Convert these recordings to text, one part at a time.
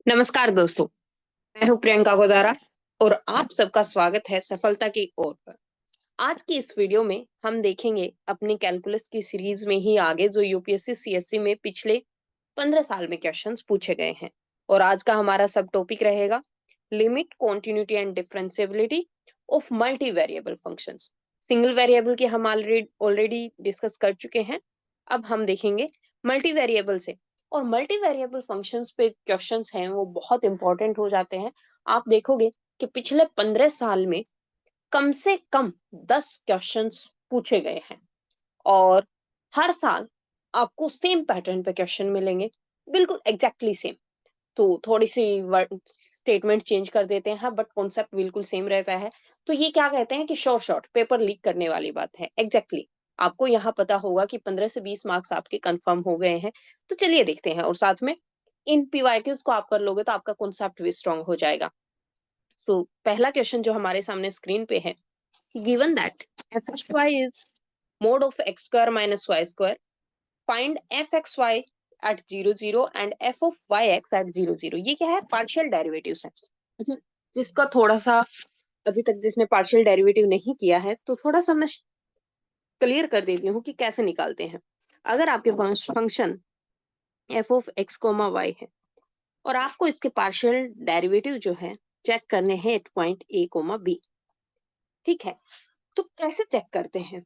नमस्कार दोस्तों। मैं हूं प्रियंका गोदारा और आप सबका स्वागत है सफलता की ओर पर। आज की इस वीडियो में हम देखेंगे अपनी कैलकुलस की सीरीज में ही आगे जो यूपीएससी सीएससी में पिछले 15 साल में क्वेश्चंस पूछे गए हैं। और आज का हमारा सब टॉपिक रहेगा limit continuity and differentiability of multi variable functions. Single variable की हम ऑलरेडी डिस्कस कर चुके हैं। अब हम देखेंगे मल्टी वेरिएबल से। और मल्टी वेरिएबल फंक्शंस पे क्वेश्चंस हैं वो बहुत इंपॉर्टेंट हो जाते हैं। आप देखोगे कि पिछले 15 साल में कम से कम 10 क्वेश्चंस पूछे गए हैं। और हर साल आपको सेम पैटर्न पे क्वेश्चन मिलेंगे, बिल्कुल एग्जैक्टली सेम। तो थोड़ी सी स्टेटमेंट चेंज कर देते हैं बट कॉन्सेप्ट बिल्कुल सेम रहता है। तो ये क्या कहते हैं कि शॉर्ट शॉर्ट पेपर लीक करने वाली बात है एग्जैक्टली आपको यहाँ पता होगा कि 15 से 20 मार्क्स आपके कंफर्म हो गए हैं। तो चलिए देखते हैं, और साथ में इन पीवाईक्यूज को आप कर लोगे तो आपका कॉन्सेप्ट भी स्ट्रांग हो जाएगा। तो पहला क्वेश्चन जो हमारे सामने स्क्रीन पे है, given that f x y is mod of x square minus y square, find f x y at 0 0 and f of y x at 0 0। ये क्या है? पार्शियल डेरिवेटिव्स है। अच्छा, जिसका थोड़ा सा अभी तक जिसने पार्शियल डेरिवेटिव नहीं किया है तो थोड़ा सा मैं क्लियर कर देती हूँ कि कैसे निकालते हैं। अगर आपके पास function F of x comma Y है और आपको इसके पार्शियल डेरिवेटिव जो है चेक करने हैं at point A comma b, ठीक है? तो कैसे चेक करते हैं?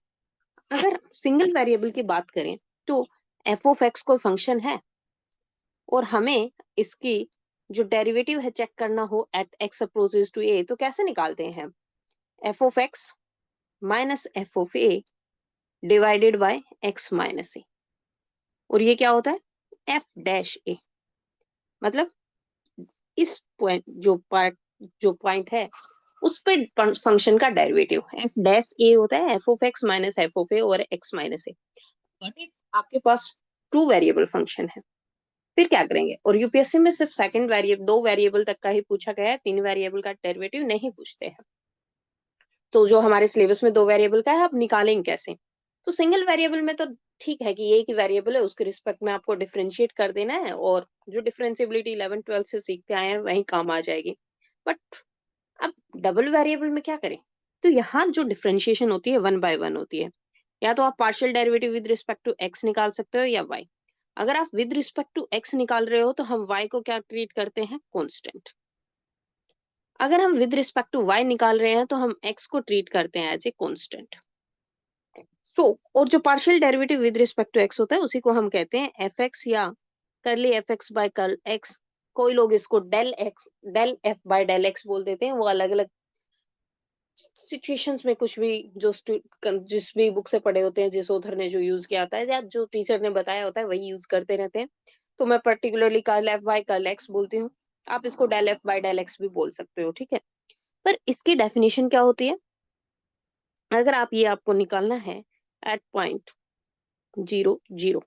अगर सिंगल वेरिएबल की बात करें तो एफ ऑफ एक्स कोई फंक्शन है और हमें इसकी जो डेरिवेटिव है चेक करना हो at X approaches to A, तो कैसे निकालते हैं? F of x minus F of A divided by X minus A. और ये क्या होता है? F dash A. मतलब इस पॉइंट जो पॉइंट है उस पे फंक्शन का डेरिवेटिव एफ डैश ए होता है F of x minus F of A और X minus A. But if आपके पास टू वेरिएबल फंक्शन है फिर क्या करेंगे? और यूपीएससी में सिर्फ सेकंड वेरिएबल, दो वेरिएबल तक का ही पूछा गया है, तीन वेरिएबल का डेरिवेटिव नहीं पूछते हैं। तो जो हमारे सिलेबस में दो वेरिएबल का है आप निकालेंगे कैसे? तो सिंगल वेरिएबल में तो ठीक है कि ये की वेरिएबल है उसके रिस्पेक्ट में आपको डिफरेंशिएट कर देना है और जो डिफरेंशिएबिलिटी 11 12 से सीखते आए हैं वही काम आ जाएगी। बट अब डबल वेरिएबल में क्या करें? तो यहाँ जो डिफरेंशिएशन होती है वन बाय वन होती है। या तो आप partial derivative with respect to x निकाल सकते हो या वाई। अगर आप विद रिस्पेक्ट टू एक्स निकाल रहे हो तो हम वाई को क्या ट्रीट करते हैं? कांस्टेंट। अगर हम विद रिस्पेक्ट टू वाई निकाल रहे हैं तो हम एक्स को ट्रीट करते हैं एज ए कांस्टेंट। तो और जो partial derivative with respect to x होता है उसी को हम कहते हैं एफ एक्स या curly f x by curl x. कोई लोग इसको del x del f by del x बोल देते हैं। वो अलग अलग सिचुएशंस में कुछ भी जो जिस भी बुक से पढ़े होते हैं, जिस ऑथर ने जो यूज किया होता है या जो टीचर ने बताया होता है वही यूज करते रहते हैं। तो मैं particularly curl F by curl x बोलती हूँ। आप इसको del f by del x भी बोल सकते हो, ठीक है? पर इसकी डेफिनेशन क्या होती है? अगर आप ये आपको निकालना है एट पॉइंट 0 0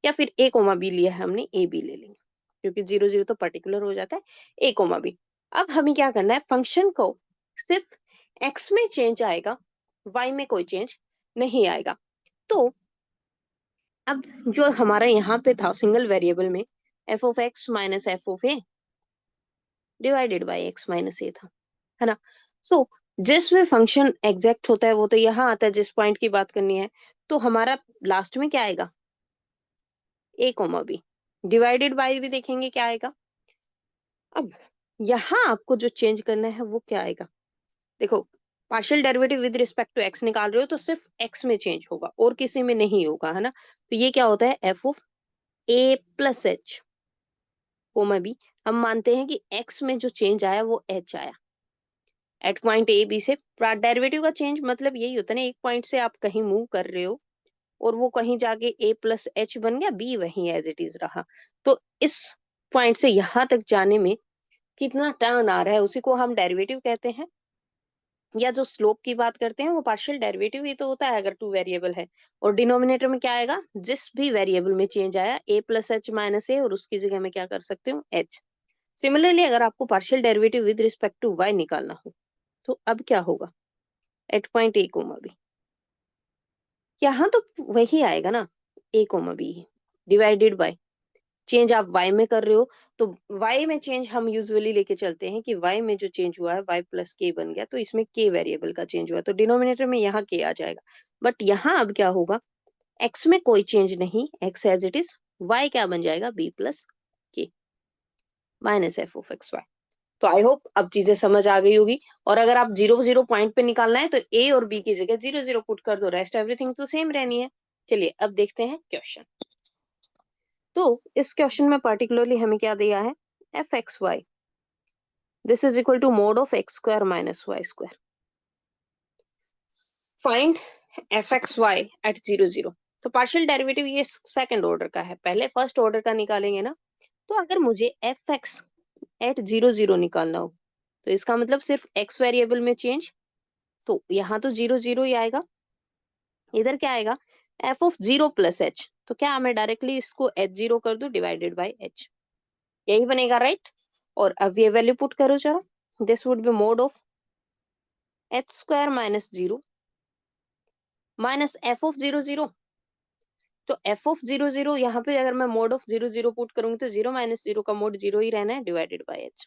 या फिर ए कोमा बी लिया है हमने, ए बी ले लेंगे क्योंकि 0 0 तो पर्टिकुलर हो जाता है। ए कोमा बी। अब हमें क्या करना है? फंक्शन को सिर्फ एक्स में चेंज आएगा, वाई में कोई चेंज नहीं आएगा। तो अब जो हमारा यहाँ पे था सिंगल वेरिएबल में F of x minus F of A divided by x minus A था, है ना? सो जिस भी फंक्शन एग्जैक्ट होता है वो तो यहाँ आता है जिस पॉइंट की बात करनी है। तो हमारा लास्ट में क्या आएगा? ए कोमा बी डिवाइडेड बाई भी देखेंगे क्या आएगा। अब यहाँ आपको जो चेंज करना है वो क्या आएगा? देखो, partial derivative with respect to x निकाल रहे हो तो सिर्फ एक्स में चेंज होगा और किसी में नहीं होगा, है ना? तो ये क्या होता है? F of A plus h comma b. हम मानते हैं कि एक्स में जो चेंज आया वो एच आया एट पॉइंट ए बी से। डेरिवेटिव का चेंज मतलब यही होता है ना, एक पॉइंट से आप कहीं मूव कर रहे हो और वो कहीं जाके ए प्लस एच बन गया, बी वहीं एज इट इज रहा। तो इस पॉइंट से यहां तक जाने में कितना टर्न आ रहा है उसी को हम डेरिवेटिव कहते हैं। या जो स्लोप की बात करते हैं वो पार्शियल डेरिवेटिव ही तो होता है अगर टू वेरिएबल है। और डिनोमिनेटर में क्या आएगा? जिस भी वेरिएबल में चेंज आया ए प्लस एच माइनस ए, और उसकी जगह में क्या कर सकते हो? एच। सिमिलरली अगर आपको partial derivative with respect to Y निकालना हो तो अब क्या होगा? At point A comma B. यहाँ तो वही आएगा ना, A comma B divided by change आप y में कर रहे हो, तो y में चेंज हम यूजुअली लेके चलते हैं कि y में जो चेंज हुआ है y प्लस k बन गया, तो इसमें k वेरिएबल का चेंज हुआ, तो डिनोमिनेटर में यहाँ k आ जाएगा। बट यहाँ अब क्या होगा, x में कोई चेंज नहीं, x as it is, y क्या बन जाएगा, b plus k minus F of x Y. तो आई होप अब चीजें समझ आ गई होगी। और अगर आप 0 0 पॉइंट पे निकालना है तो a और b की जगह 0 0 पुट कर दो, रेस्ट एवरीथिंग तो सेम रहनी है। चलिए अब देखते हैं क्वेश्चन। तो इस क्वेश्चन में पर्टिकुलरली हमें क्या दिया है, f x y this is equal to mod of x square minus y square, find f x y at 0 0। तो पार्शियल डेरिवेटिव ये सेकंड ऑर्डर का है, पहले फर्स्ट ऑर्डर का निकालेंगे ना। तो अगर मुझे एफ एक्स एट 0 0 निकालना हो, तो इसका मतलब सिर्फ एक्स वेरिएबल में चेंज, तो यहाँ तो 0 0 ही आएगा। इधर क्या आएगा, एफ ऑफ 0 प्लस एच, तो क्या मैं डायरेक्टली इसको h0 कर दूं डिवाइडेड बाई h, यही बनेगा राइट। और अब ये वैल्यू पुट करो जरा, this would B mode of H square minus 0 minus F of 0 0। तो एफ ऑफ 0 0 यहाँ पे अगर मैं मोड ऑफ 0 0 पुट करूंगी तो 0 माइनस 0 का मोड 0 ही रहना है डिवाइडेड बाई एच।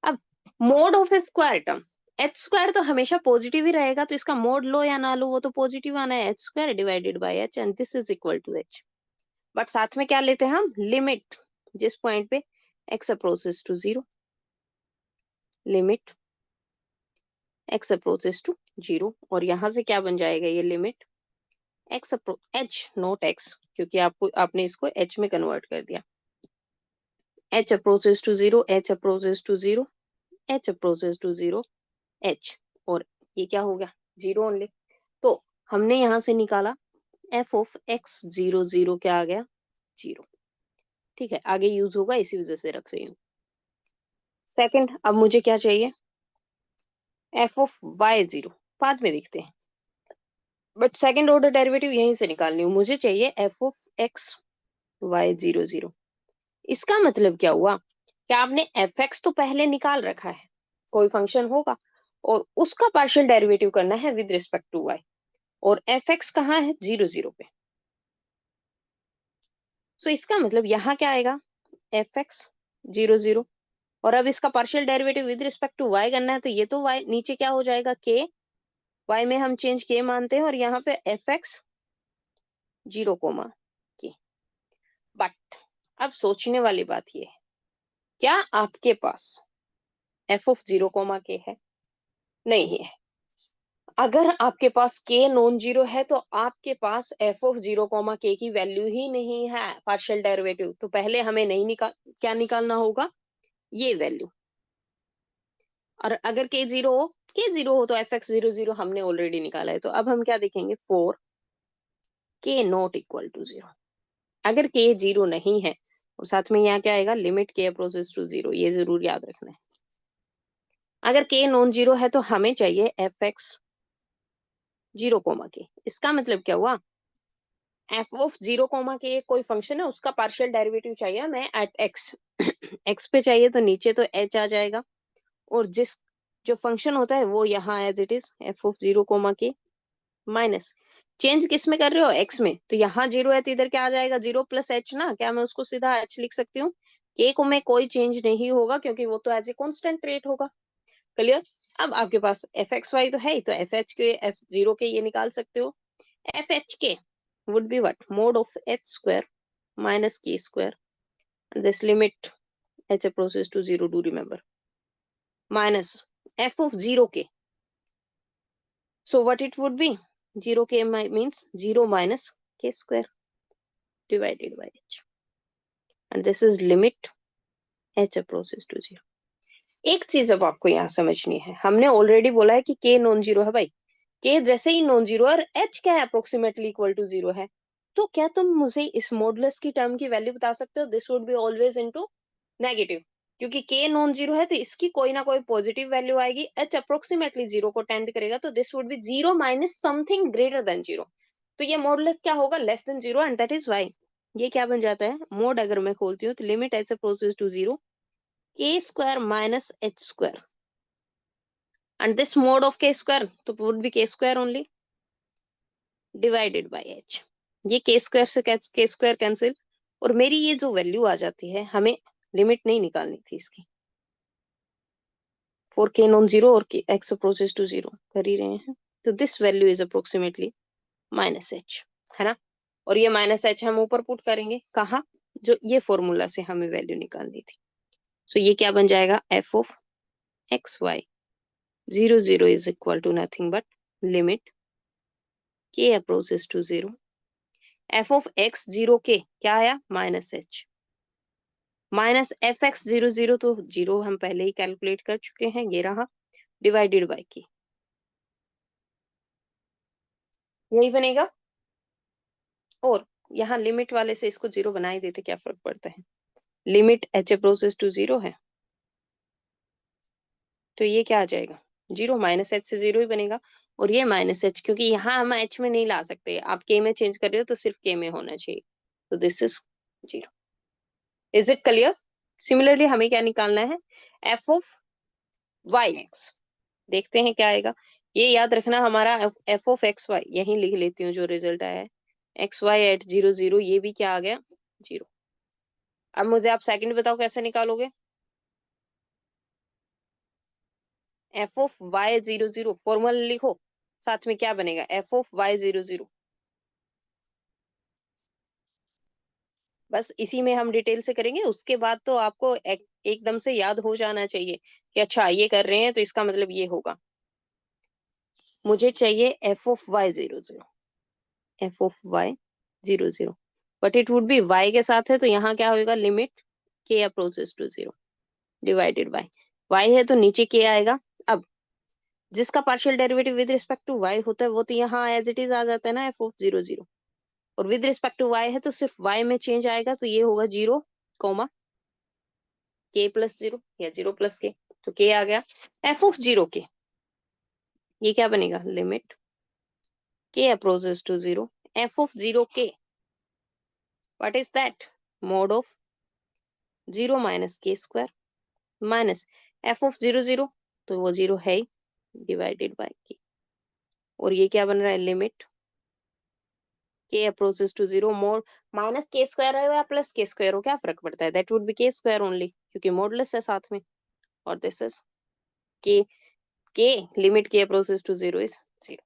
अब mode of square term, H square तो हमेशा पॉजिटिव ही रहेगा, तो इसका मोड लो या ना लो वो तो पॉजिटिव आना है, h square divided by h and this is equal to h. But साथ में क्या लेते हैं हम, लिमिट, जिस पॉइंट पे x approaches to 0, limit x approaches to 0, और यहां से क्या बन जाएगा, ये limit x approach h naught x, क्योंकि आपने इसको h में कन्वर्ट कर दिया, h approaches to 0, h approaches to 0, h approaches to 0, h, और ये क्या हो गया, 0 ओनली। तो हमने यहां से निकाला f ऑफ x 0 0 क्या आ गया, 0। ठीक है, आगे यूज होगा इसी वजह से रख रही हूँ। सेकंड, अब मुझे क्या चाहिए, एफ ऑफ वाई 0, बाद में देखते हैं, बट सेकंड ऑर्डर डेरिवेटिव यहीं से निकालनी हूँ, मुझे चाहिए एफ ऑफ एक्स वाई 0 0। इसका मतलब क्या हुआ, क्या आपने एफ एक्स तो पहले निकाल रखा है, कोई फंक्शन होगा और उसका पार्शियल डेरिवेटिव करना है विद रिस्पेक्ट टू वाई, और एफ एक्स कहाँ है, 0 0 पे। सो इसका मतलब यहाँ क्या आएगा, एफ एक्स 0 0, और अब इसका partial derivative with respect to y करना है, तो ये तो वाई नीचे क्या हो जाएगा, के, वाई में हम चेंज के मानते हैं, और यहाँ पे एफ एक्स 0 के। बट अब सोचने वाली बात ये है, क्या आपके पास एफ ऑफ 0 के है, नहीं है। अगर आपके पास के नॉन जीरो है तो आपके पास एफ ऑफ 0 के की वैल्यू ही नहीं है पार्शियल डेरिवेटिव, तो पहले हमें नहीं क्या निकालना होगा, ये वैल्यू। और अगर के जीरो हो तो एफ एक्स 0 0 हमने ऑलरेडी निकाला है, तो अब हम क्या देखेंगे, फोर के नॉट इक्वल टू 0। अगर के 0 नहीं है, और साथ में यहाँ क्या आएगा, लिमिट के अप्रोचेस टू 0, ये जरूर याद रखना है। अगर के नॉन जीरो है तो हमें चाहिए एफ एक्स 0 के। इसका मतलब क्या हुआ, एफ ऑफ 0 के कोई फंक्शन है उसका पार्शियल डेरिवेटिव चाहिए हमें एट एक्स, एक्स पे चाहिए तो नीचे तो एच आ जाएगा, और जिस जो फंक्शन होता है वो यहाँ as it is f of 0 के माइनस, चेंज किस में कर रहे हो, एक्स में, तो यहाँ 0 है तो इधर क्या आ जाएगा, 0 प्लस एच ना, क्या मैं उसको सीधा एच लिख सकती हूँ, के को में कोई चेंज नहीं होगा क्योंकि वो तो एज ए कॉन्स्टेंट रेट होगा। क्लियर। अब आपके पास एफ एक्स वाई तो है ही, तो एफ एच के एफ 0 ये निकाल सकते हो, एफ एच के would be what, mod of h square minus k square, and this limit h approaches to 0, do remember, minus f of 0 k, so what it would be, 0 k means 0 minus k square divided by h, and this is limit h approaches to 0। एक चीज अब आपको यहाँ समझनी है, हमने already बोला है कि k नॉन जीरो है भाई, k जैसे ही नॉन जीरो और h क्या है, अप्रोक्सीमेटली इक्वल टू 0 है, तो क्या तुम मुझे इस मॉडुलस की टर्म की वैल्यू बता सकते हो, this would be always into negative, क्योंकि k नॉन जीरो है तो इसकी कोई ना कोई पॉजिटिव वैल्यू आएगी, h अप्रोक्सीमेटली 0 को टेंड करेगा, तो this would be 0 minus something greater than 0, तो ये मॉडुलस क्या होगा, less than 0, and that is y ये क्या बन जाता है, मोड अगर मैं खोलती हूँ तो limit h approaches to 0, k square minus h square, and this mode of k square तो would be k square only divided by h, ये k square से k square cancel, और मेरी ये जो वैल्यू आ जाती है, हमें लिमिट नहीं निकालनी थी इसकी, फॉर k नॉन जीरो और x अप्रोचेस टू जीरो कर ही रहे हैं, तो this value is approximately -h, है ना। और ये -h हम ऊपर पुट करेंगे कहाँ, जो ये फॉर्मूला से हमें वैल्यू निकालनी थी। सो ये क्या बन जाएगा, f of x y 0 0 is equal to nothing but limit k approaches to zero, f of x 0 k क्या आया, -h, माइनस एफ एक्स 0 0, तो 0 हम पहले ही कैलकुलेट कर चुके हैं, ये रहा, डिवाइडेड बाई k, यही बनेगा। और यहाँ लिमिट वाले से इसको 0 बना ही देते, क्या फर्क पड़ता है, लिमिट h अप्रोचेस टू 0 है, तो ये क्या आ जाएगा, 0, -h से 0 ही बनेगा। और ये -h, क्योंकि यहाँ हम h में नहीं ला सकते, आप k में चेंज कर रहे हो तो सिर्फ k में होना चाहिए, तो this is 0। Is it clear. Similarly हमें क्या निकालना है, f ऑफ वाई एक्स, देखते हैं क्या आएगा। ये याद रखना, हमारा f ऑफ एक्स वाई, यही लिख लेती हूँ जो रिजल्ट आया है, एक्स वाई एट 0 0, ये भी क्या आ गया, 0। अब मुझे आप सेकंड बताओ कैसे निकालोगे, f ऑफ y 0 0, फॉर्मूला लिखो, साथ में क्या बनेगा, f ऑफ y 0 0, बस इसी में हम डिटेल से करेंगे, उसके बाद तो आपको एकदम से याद हो जाना चाहिए कि अच्छा ये कर रहे हैं तो इसका मतलब ये होगा। मुझे चाहिए f of y 0 0, f of y 0 0, but it would be y के साथ है, तो यहाँ क्या होगा, limit k approaches to 0 divided by y है तो नीचे k आएगा। अब जिसका partial derivative with respect to y होता है वो तो यहाँ एज इट इज आ जाता है ना, f ऑफ 0 0, और विद रिस्पेक्ट टू y है तो सिर्फ y में चेंज आएगा, तो ये होगा 0 कोमा k प्लस 0 या 0 प्लस k, तो k आ गया। f ऑफ 0 k, ये क्या बनेगा, limit k approaches to 0, f of 0 k, what is that, mod of 0 minus k square minus f of 0 0, तो वो 0 है ही, डिवाइडेड बाय k, और ये क्या बन रहा है, limit k approaches to 0, mod minus k square हो या प्लस k स्क्वायर हो, क्या फर्क पड़ता है, that would be k square only, क्योंकि मॉडुलस है साथ में, और this is k limit k approaches to 0 is 0।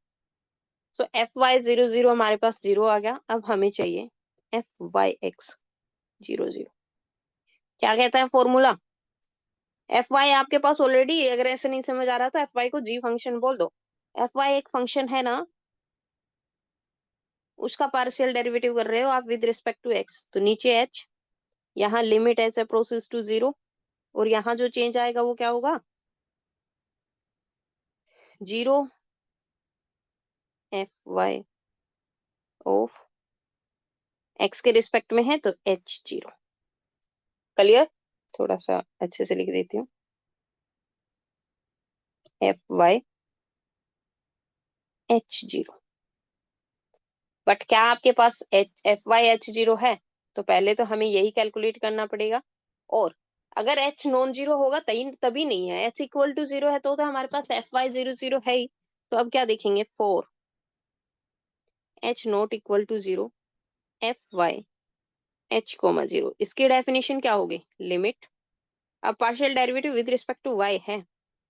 So f y 0 0 हमारे पास 0 आ गया। अब हमें चाहिए एफ वाई एक्स 0 0, क्या कहता है फॉर्मूला, एफ वाई आपके पास ऑलरेडी, अगर ऐसे नहीं समझ आ रहा तो एफ वाई को जी फंक्शन बोल दो। एफ वाई एक फंक्शन है ना, उसका पार्शियल डेरिवेटिव कर रहे हो आप विद रिस्पेक्ट टू एक्स, तो नीचे एच, यहाँ लिमिट एच अप्रोचेस टू 0, और यहाँ जो चेंज आएगा वो क्या होगा, 0 एफ वाई ऑफ एक्स के रिस्पेक्ट में है, तो एच 0। क्लियर, थोड़ा सा अच्छे से लिख देती हूँ, एफ वाई एच 0, बट क्या आपके पास एफ वाई एच 0 है, तो पहले तो हमें यही कैलकुलेट करना पड़ेगा। और अगर एच नॉन जीरो होगा तभी तभी नहीं है, एच इक्वल टू 0 है तो हमारे पास एफ वाई 0 0 है ही। तो अब क्या देखेंगे, for h not equal to 0 f y h comma 0, इसकी डेफिनेशन क्या होगी, लिमिट, अब partial derivative with respect to y है,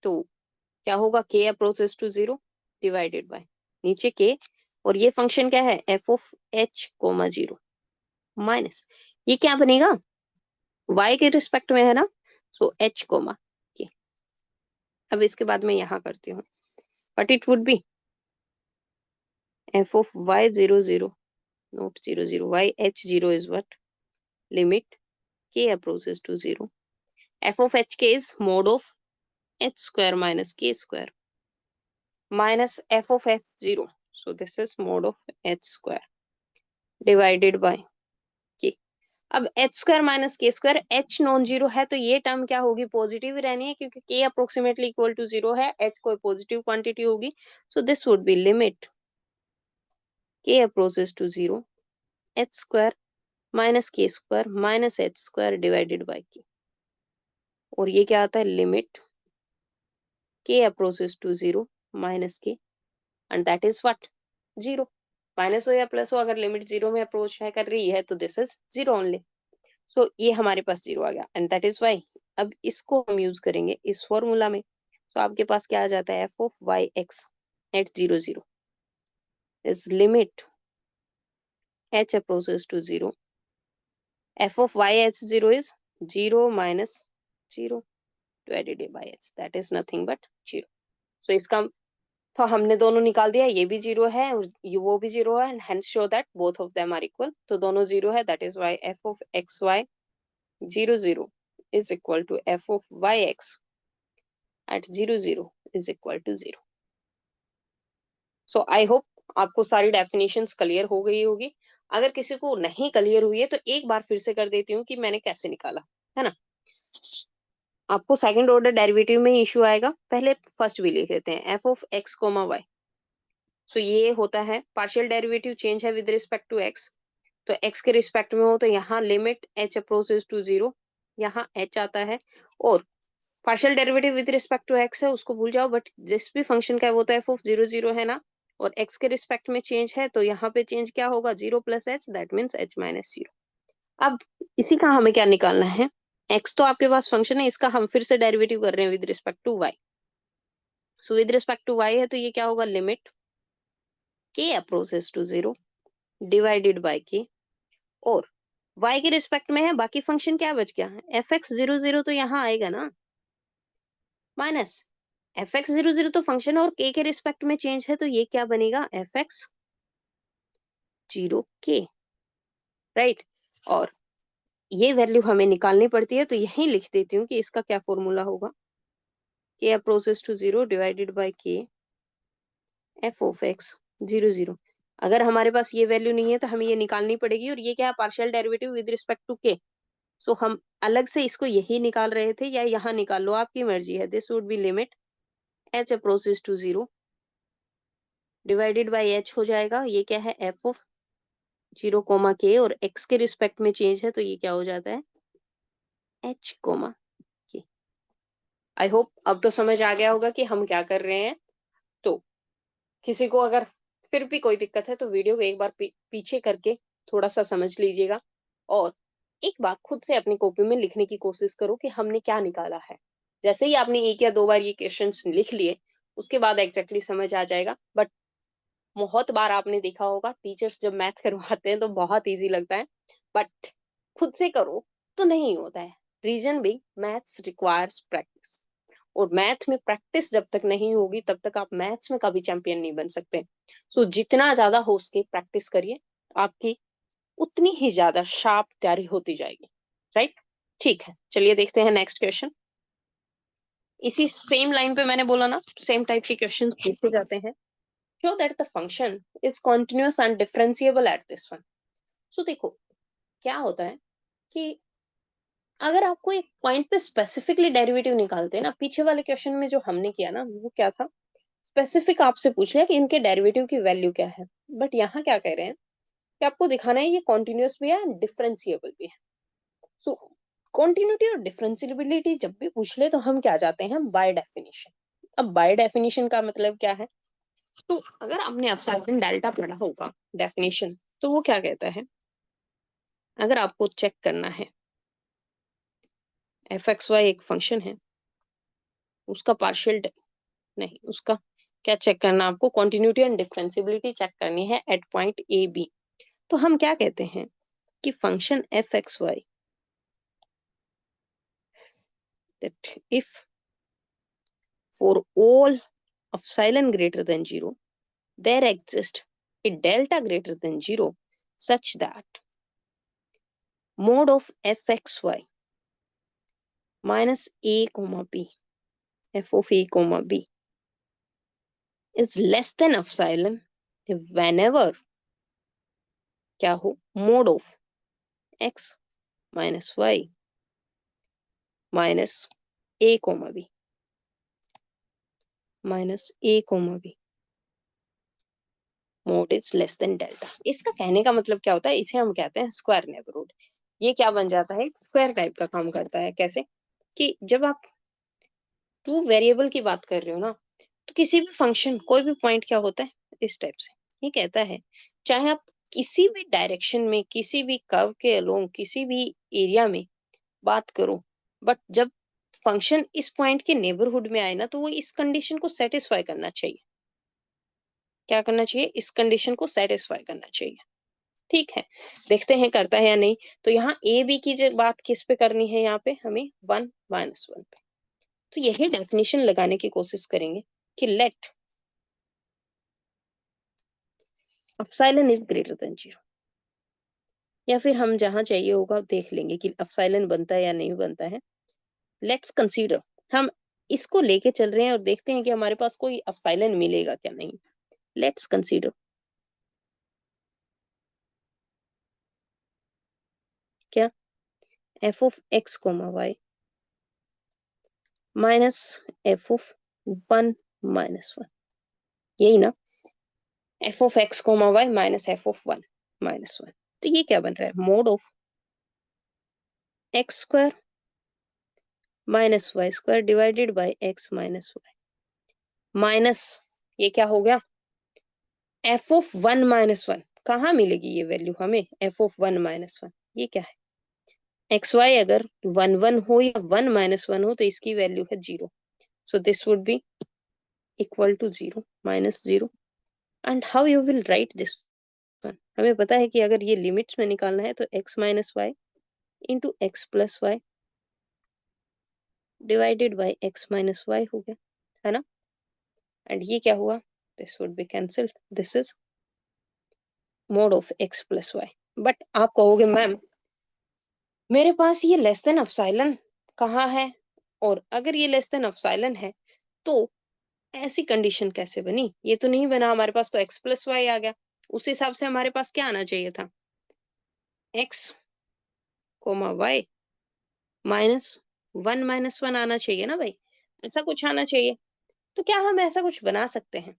तो क्या होगा, k approaches to 0 divided by नीचे k, और ये फंक्शन क्या है, f of h comma 0 minus, ये क्या बनेगा, y के रिस्पेक्ट में है ना, सो h कोमा k। अब इसके बाद मैं यहाँ करती हूँ, but it would be f of y 0 0 not 0 0, y h 0 is what, limit k approaches to 0, f of h k is mod of h square minus k square minus f of h 0. So this is mod of h square divided by k. अब h square minus k square, h non zero है तो ये term क्या होगी, positive ही रहनी है, क्योंकि k approximately equal to 0 है, h कोई पॉजिटिव क्वांटिटी होगी, so this would be limit k approaches to 0 h square minus k square minus h square divided by k, और ये क्या आता है, limit k approaches to 0 minus k, and that is what, 0। Minus हो या plus हो, अगर limit 0 में अप्रोच है कर रही है तो दिस इज 0 ओनली। सो ये हमारे पास 0 आ गया एंड दैट इज वाई। अब इसको हम यूज करेंगे इस फॉर्मूला में। तो आपके पास क्या आ जाता है, F of y x at 0 0 is limit h approaches to 0, f of y h 0 is 0 minus 0 divided by h, that is nothing but 0. So इसका तो हमने दोनों निकाल दिया, ये भी 0 है और ये वो भी 0 है, and hence show that both of them are equal. तो दोनों 0 है, that is why f of x y 0 0 is equal to f of y x at 0 0 is equal to 0. So I hope आपको सारी डेफिनेशंस क्लियर हो गई होगी। अगर किसी को नहीं क्लियर हुई है तो एक बार फिर से कर देती हूँ कि मैंने कैसे निकाला, है ना। आपको सेकंड ऑर्डर डेरिवेटिव में इशू आएगा, पहले फर्स्ट भी लिख लेते हैं, F of x comma Y. So ये होता है पार्शियल डेरिवेटिव चेंज है विद रिस्पेक्ट टू एक्स। तो एक्स के रिस्पेक्ट में हो तो यहाँ लिमिट एच अप्रोचेस टू 0, यहाँ एच आता है। और partial derivative with respect to x है उसको भूल जाओ, बट जिस भी फंक्शन का है वो तो एफ ऑफ 0 0 है ना, और एक्स के रिस्पेक्ट में चेंज है तो यहाँ पे चेंज क्या होगा, 0 plus H, that means H minus 0। अब इसी का हमें क्या निकालना है, एक्स तो आपके पास फंक्शन है, इसका हम फिर से डेरिवेटिव कर रहे हैं with respect to y. So with respect to y है तो ये क्या होगा, लिमिट के अप्रोचेस टू 0 डिवाइडेड बाय के, और y के रिस्पेक्ट में है, बाकी फंक्शन क्या बच गया, एफ एक्स 0 0 तो यहाँ आएगा ना, माइनस एफ एक्स 0 0 तो फंक्शन और k के रिस्पेक्ट में चेंज है तो ये क्या बनेगा, एफ एक्स 0 के, राइट। और ये वैल्यू हमें निकालनी पड़ती है तो यही लिख देती हूँ कि इसका क्या फॉर्मूला होगा, k approaches to 0 divided by k f of x 0 0। अगर हमारे पास ये वैल्यू नहीं है तो हमें ये निकालनी पड़ेगी, और ये क्या है, partial derivative with respect to k। So हम अलग से इसको यही निकाल रहे थे या यहाँ निकाल लो, आपकी मर्जी है। This would be limit h approaches to 0 divided by h हो जाएगा, ये क्या है, f ऑफ 0 कोमा k, और x के रिस्पेक्ट में चेंज है तो ये क्या हो जाता है, h comma k। I hope अब तो समझ आ गया होगा कि हम क्या कर रहे हैं। तो किसी को अगर फिर भी कोई दिक्कत है तो वीडियो को एक बार पीछे करके थोड़ा सा समझ लीजिएगा, और एक बार खुद से अपनी कॉपी में लिखने की कोशिश करो कि हमने क्या निकाला है। जैसे ही आपने एक या दो बार ये क्वेश्चंस लिख लिए उसके बाद एग्जैक्टली समझ आ जाएगा। बट बहुत बार आपने देखा होगा टीचर्स जब मैथ करवाते हैं तो बहुत इजी लगता है, बट खुद से करो तो नहीं होता है। रीजन भी मैथ्स रिक्वायर्स प्रैक्टिस, और मैथ में प्रैक्टिस जब तक नहीं होगी तब तक आप मैथ्स में कभी चैंपियन नहीं बन सकते। सो जितना ज्यादा हो सके प्रैक्टिस करिए, आपकी उतनी ही ज्यादा शार्प तैयारी होती जाएगी, राइट। ठीक है, चलिए देखते हैं नेक्स्ट क्वेश्चन। इसी सेम लाइन पे मैंने बोला ना, सेम टाइप के क्वेश्चन पूछे जाते हैं। Show that the function is continuous and differentiable at this one. So देखो क्या होता है कि अगर आपको एक पॉइंट पे स्पेसिफिकली डेरिवेटिव निकालते हैं ना, पीछे वाले क्वेश्चन में जो हमने किया ना वो क्या था, स्पेसिफिक आपसे पूछ लिया कि इनके डेरिवेटिव की वैल्यू क्या है। बट यहाँ क्या कह रहे हैं कि आपको दिखाना है ये कॉन्टिन्यूअस भी है एंड डिफरेंशिएबल भी है। सो कॉन्टिन्यूटी और डिफरेंशिएबिलिटी जब भी पूछ ले तो हम क्या जाते हैं, बाय डेफिनेशन। अब बाय डेफिनेशन का मतलब क्या है, तो अगर आपने अपसाइक्लिन डेल्टा पढ़ा होगा डेफिनेशन, तो वो क्या कहता है, अगर आपको चेक करना है एफ एक्स वाई एक फंक्शन है, उसका पार्शियल नहीं, उसका क्या चेक करना आपको, कॉन्टिन्यूटी एंड डिफरेंशिएबिलिटी चेक करनी है एट पॉइंट ए बी। तो हम क्या कहते हैं कि function f x y, that if for all of psilon greater than 0 there exists a delta greater than 0 such that mod of fxy minus a comma b, f of a comma b is less than epsilon whenever क्या हो, mod of x minus y minus a comma b minus a comma b mode is less then delta. इसका कहने का मतलब क्या होता है, इसे हम कहते हैं स्क्वायर नेबरहुड। ये क्या बन जाता है, स्क्वायर टाइप का काम करता है। कैसे कि जब आप टू वेरिएबल की बात कर रहे हो ना, तो किसी भी फंक्शन कोई भी पॉइंट क्या होता है इस टाइप से, ये कहता है चाहे आप किसी भी डायरेक्शन में, किसी भी कर्व के अलोंग, किसी भी एरिया में बात करो, बट जब फंक्शन इस पॉइंट के नेबरहुड में आए ना, तो वो इस कंडीशन को सेटिस्फाई करना चाहिए। क्या करना चाहिए? इस कंडीशन को सेटिस्फाई करना चाहिए। ठीक है, देखते हैं करता है या नहीं। तो यहाँ ए बी की जो बात किस पे करनी है, यहाँ पे हमें 1 माइनस 1 पे। तो यही डेफिनेशन लगाने की कोशिश करेंगे कि let epsilon is greater than 0, या फिर हम जहां चाहिए होगा देख लेंगे कि एप्सिलॉन बनता है या नहीं बनता है। लेट्स कंसीडर, हम इसको लेके चल रहे हैं और देखते हैं कि हमारे पास कोई एप्सिलॉन मिलेगा क्या नहीं। लेट्स कंसीडर क्या, f of x comma y minus F of 1 minus 1, यही ना, f of x comma y minus F of 1 minus 1। तो ये क्या बन रहा है? Mod of x square minus y square divided by x minus y minus, ये क्या हो गया? F of 1 minus 1। कहाँ मिलेगी ये वैल्यू हमें? एफ ऑफ 1 माइनस 1, ये क्या है? एक्स वाई अगर 1 1 हो या 1 माइनस 1 हो तो इसकी वैल्यू है 0। So this would be equal to 0 minus 0। And how you will write this one? हमें पता है कि अगर ये लिमिट्स में निकालना है तो x minus y into x plus y divided by x minus y हो गया, है ना? एंड ये क्या हुआ? This would be cancelled, this is mod of x plus y. But आप कहोगे मैम मेरे पास ये लेस देन एप्सिलॉन कहाँ है, और अगर ये लेस देन एप्सिलॉन है तो ऐसी कंडीशन कैसे बनी? ये तो नहीं बना, हमारे पास तो एक्स प्लस वाई आ गया। उस हिसाब से हमारे पास क्या आना चाहिए था? X comma y minus 1 minus 1 आना चाहिए ना भाई, ऐसा कुछ आना चाहिए। तो क्या हम ऐसा कुछ बना सकते हैं?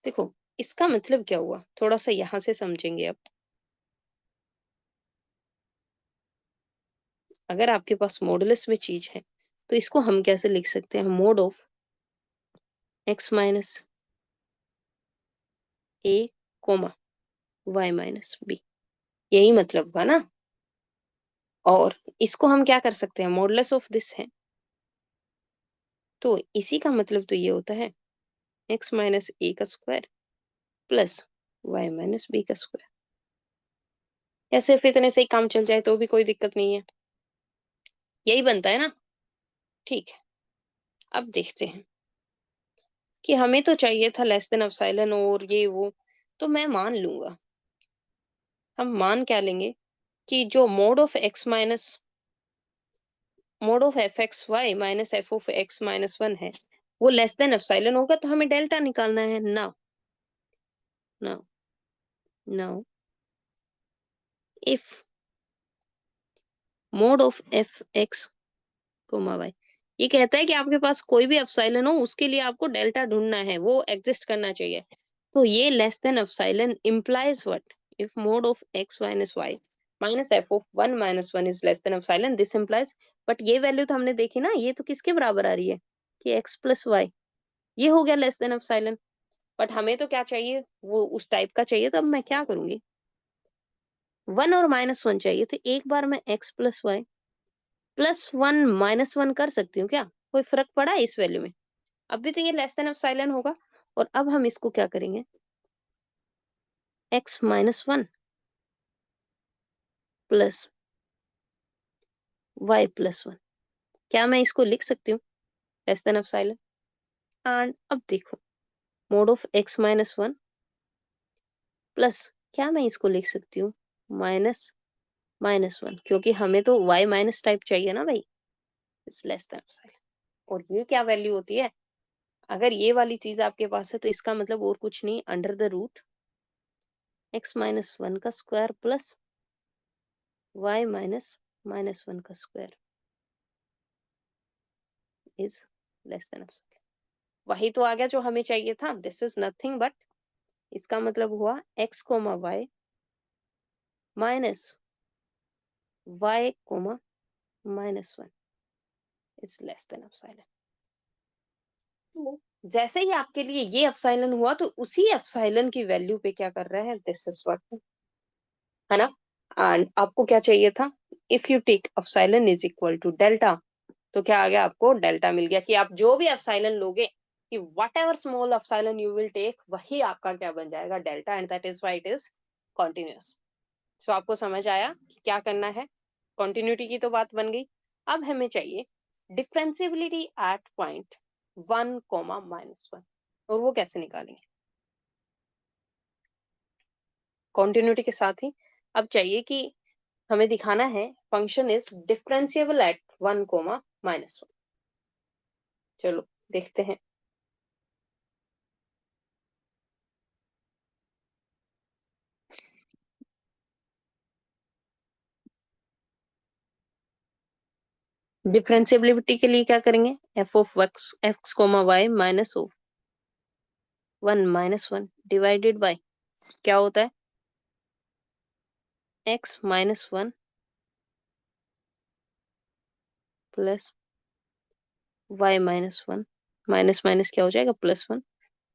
देखो, इसका मतलब क्या हुआ, थोड़ा सा यहां से समझेंगे अब। अगर आपके पास मॉडुलस में चीज है तो इसको हम कैसे लिख सकते हैं? Mod of x minus a comma y minus b, यही मतलब हुआ ना। और इसको हम क्या कर सकते हैं? मॉडुलस ऑफ दिस है, तो इसी का मतलब तो ये होता है एक्स माइनस ए का square plus y minus b का स्क्वायर। या सिर्फ इतने से ही काम चल जाए तो भी कोई दिक्कत नहीं है, यही बनता है ना। ठीक है, अब देखते हैं कि हमें तो चाहिए था लेस देन एप्सिलॉन और ये वो, तो मैं मान लूंगा, हम मान क्या लेंगे कि जो mod of f x y minus F of x minus 1 है वो लेस देन एप्सिलॉन होगा, तो हमें डेल्टा निकालना है। Now now now if mod of f x comma y, ये कहता है कि आपके पास कोई भी एप्सिलॉन हो उसके लिए आपको डेल्टा ढूंढना है, वो एग्जिस्ट करना चाहिए। तो ये less than epsilon implies what? If mode of x minus y minus f of 1 minus 1 is less than epsilon, this implies, but ये वैल्यू तो हमने देखी ना, ये तो किसके बराबर आ रही है कि x plus y, ये हो गया लेस देन एप्सिलॉन। बट हमें तो क्या चाहिए? वो उस टाइप का चाहिए, तो अब मैं क्या करूंगी? 1 और माइनस 1 चाहिए, तो एक बार मैं x plus y plus 1 minus 1 कर सकती हूँ क्या? कोई फर्क पड़ा है इस वैल्यू में? अब भी तो ये लेस देन एप्सिलॉन होगा। और अब हम इसको क्या करेंगे? x minus 1 plus y plus 1, क्या मैं इसको लिख सकती हूँ लेस देन एप्सिलॉन? एंड अब देखो, mode of x minus 1 plus, क्या मैं इसको लिख सकती हूँ माइनस माइनस 1, क्योंकि हमें तो y माइनस टाइप चाहिए ना भाई, इट्स लेस देन एप्सिलॉन। और ये क्या वैल्यू होती है? अगर ये वाली चीज आपके पास है तो इसका मतलब और कुछ नहीं, under the root x minus 1 का square plus y minus minus 1 का square is less than epsilon. वही तो आ गया जो हमें चाहिए था। दिस इज नथिंग बट, इसका मतलब हुआ x comma y minus y comma minus 1 is less than epsilon. जैसे ही आपके लिए ये एप्सिलॉन हुआ तो उसी एप्सिलॉन की वैल्यू पे क्या कर रहा है, दिस इज व्हाट, है ना। एंड आपको क्या चाहिए था, if you take epsilon is equal to delta, तो क्या आ गया, आपको डेल्टा मिल गया कि आप जो भी एप्सिलॉन लोगे, कि whatever small epsilon you will take, वही आपका क्या बन जाएगा, delta, and that is why it is continuous. So आपको समझ आया कि क्या करना है, कॉन्टिन्यूटी की तो बात बन गई। अब हमें चाहिए डिफरेंशिएबिलिटी एट पॉइंट 1, -1, और वो कैसे निकालेंगे, कॉन्टिन्यूटी के साथ ही। अब चाहिए कि हमें दिखाना है फंक्शन इज डिफरेंशिएबल एट 1, -1। चलो देखते हैं। डिफरेंशिएबिलिटी के लिए क्या करेंगे, f(x, y) -1 डिवाइडेड बाय क्या होता है, x-1 plus y-1, minus minus क्या हो जाएगा, +1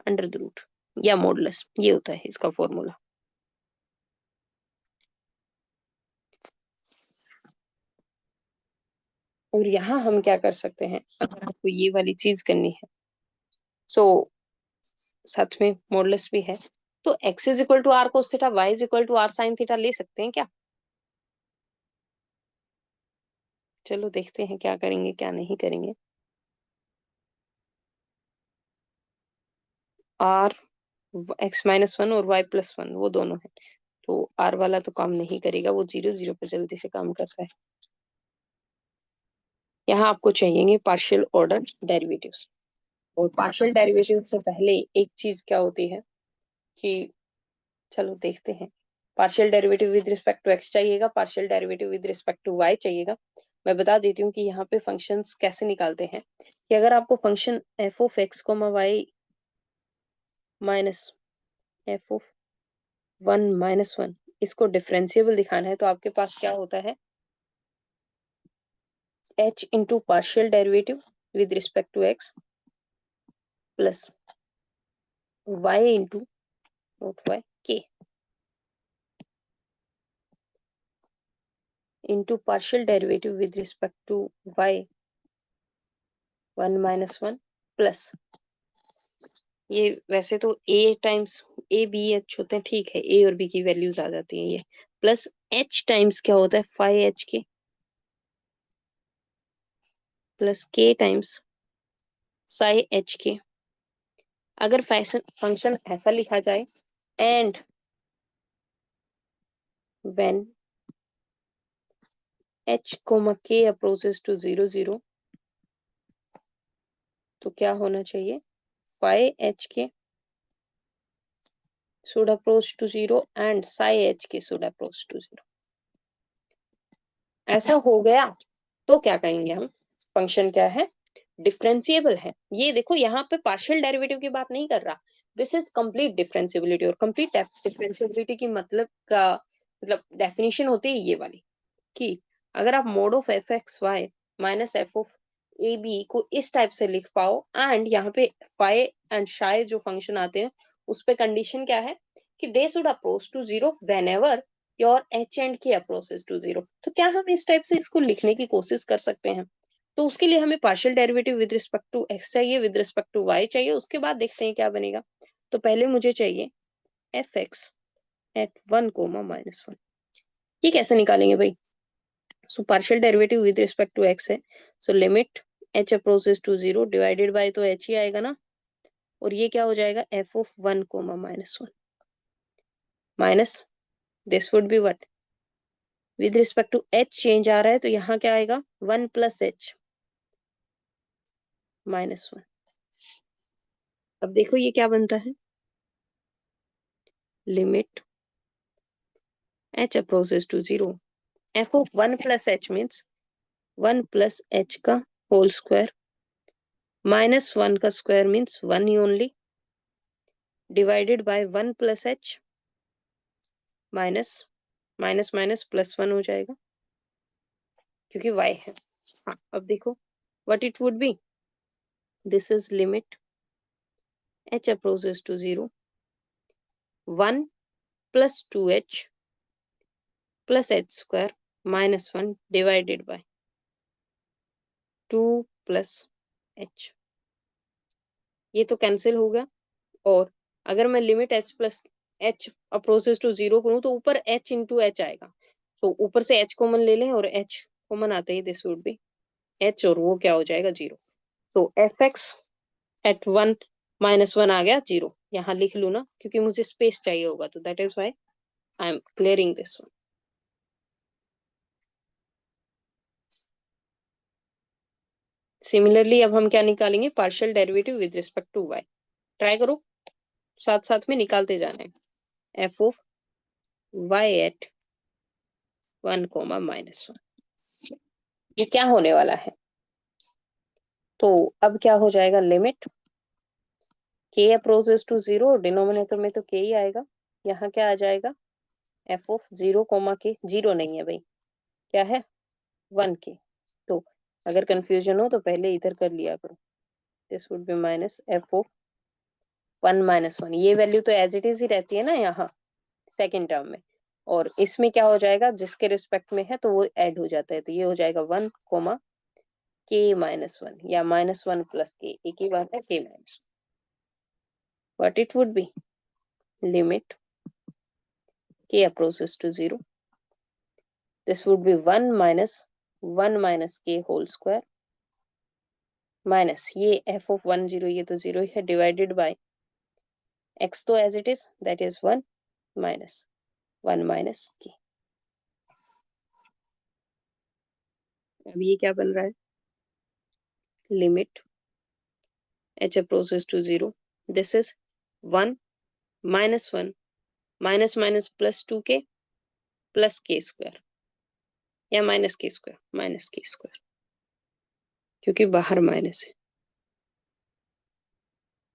अंडर द रूट, या मॉडुलस, ये होता है इसका फॉर्मूला। और यहाँ हम क्या कर सकते हैं, अगर आपको ये वाली चीज करनी है, सो साथ में मॉडुलस भी है, तो x is equal to r cos theta, y is equal to r sine theta ले सकते हैं क्या। चलो देखते हैं क्या करेंगे क्या नहीं करेंगे। आर x-1 और y+1 वो दोनों है, तो आर वाला तो काम नहीं करेगा, वो 0 0 पे जल्दी से काम करता है। यहाँ आपको चाहिए पार्शियल ऑर्डर डेरिवेटिव्स, और पार्शियल डेरिवेटिव से पहले एक चीज क्या होती है कि, चलो देखते हैं, partial derivative with respect to X चाहिएगा, partial derivative with respect to Y चाहिएगा। मैं बता देती हूँ कि यहाँ पे फंक्शंस कैसे निकालते हैं, कि अगर आपको फंक्शन f(x, y) -f(1 - 1) इसको डिफरेंशिएबल दिखाना है, तो आपके पास क्या होता है, h into partial derivative with respect to x plus y into naught y k into partial derivative with respect to y 1 - 1 plus, ये वैसे तो a times a b h होते हैं, ठीक है, a और b की वैल्यूज आ जाती हैं, ये प्लस h टाइम्स क्या होता है, फाइ h के plus k times psi h के। अगर फंक्शन ऐसा लिखा जाए, and when h k approaches to 0 0, तो क्या होना चाहिए, फाइ h के should approach to 0 and psi h के should approach to 0। ऐसा हो गया तो क्या कहेंगे हम, फंक्शन क्या है, डिफरेंशिएबल है। ये देखो यहाँ पे पार्शियल डेरिवेटिव की बात नहीं कर रहा, दिस इज कंप्लीट डिफरेंशिएबिलिटी, और कंप्लीट डिफरेंशिएबिलिटी की मतलब डेफिनेशन होती है ये वाली, कि अगर आप mod of f(x, y) minus f of a b को इस टाइप से लिख पाओ, एंड यहाँ पे फाइ एंड शाय जो फंक्शन आते हैं उस पे कंडीशन क्या है, कि they should approach to 0 whenever your h and k approaches to 0। तो क्या हम इस टाइप से इसको लिखने की कोशिश कर सकते हैं, तो उसके लिए हमें partial derivative with respect to x चाहिए, विद रिस्पेक्ट टू y चाहिए, उसके बाद देखते हैं क्या बनेगा। तो पहले मुझे चाहिए f(x) एट 1, -1। ये कैसे निकालेंगे भाई, so partial derivative with respect to x है, so limit h approaches to 0 divided by, तो h ही आएगा ना, और ये क्या हो जाएगा, f(1, -1) minus this would be what, with respect to h change आ रहा है, तो यहाँ क्या आएगा, 1 + h -1। अब देखो ये क्या बनता है, limit h approaches to 0, f(1 + h) means 1 + h का होल स्क्वायर, -1 का स्क्वायर मीन्स 1 ही only, divided by 1 + h minus minus minus +1 हो जाएगा, क्योंकि y है। हाँ अब देखो, what it would be, this is limit h approaches to 0, 1 plus 2h plus h square minus 1 divided by 2 plus h। ये तो कैंसिल हो गया। और अगर मैं limit h plus h approaches to 0 करूं तो ऊपर h इंटू एच आएगा। तो ऊपर से h कॉमन ले लें और h कॉमन आते ही दिस वुड बी h और वो क्या हो जाएगा 0। तो एफ एक्स एट 1 माइनस 1 आ गया 0। यहाँ लिख लू ना क्योंकि मुझे स्पेस चाहिए होगा, तो that is why I am clearing this one. Similarly अब हम क्या निकालेंगे, partial derivative with respect to y। Try करो, साथ साथ में निकालते जाना है। F of y at 1 comma minus 1, ये क्या होने वाला है। तो अब क्या हो जाएगा, limit k approaches to 0, denominator में तो k ही आएगा। यहाँ क्या आ जाएगा, एफ ऑफ 0 कोमा के, 0 नहीं है भाई, क्या है 1 के। तो अगर कंफ्यूजन हो तो पहले इधर कर लिया करो। This would B minus F of 1 minus 1, ये वैल्यू तो एज इट इज ही रहती है ना यहाँ सेकेंड टर्म में, और इसमें क्या हो जाएगा, जिसके रिस्पेक्ट में है तो वो ऐड हो जाता है। तो ये हो जाएगा 1 कोमा के माइनस 1 या माइनस 1 प्लस के, एक ही बात है, K minus. What it would be, limit के approaches to 0, this would be 1 minus K whole square minus ये एफ ऑफ 1 0, ये तो 0 है, डिवाइडेड बाय एक्स तो as it is, that is 1 minus K. अब ये क्या बन रहा है, limit h approaches to 0, this is 1 minus 1 minus minus plus 2k plus k square या माइनस के स्क्वायर क्योंकि बाहर माइनस है,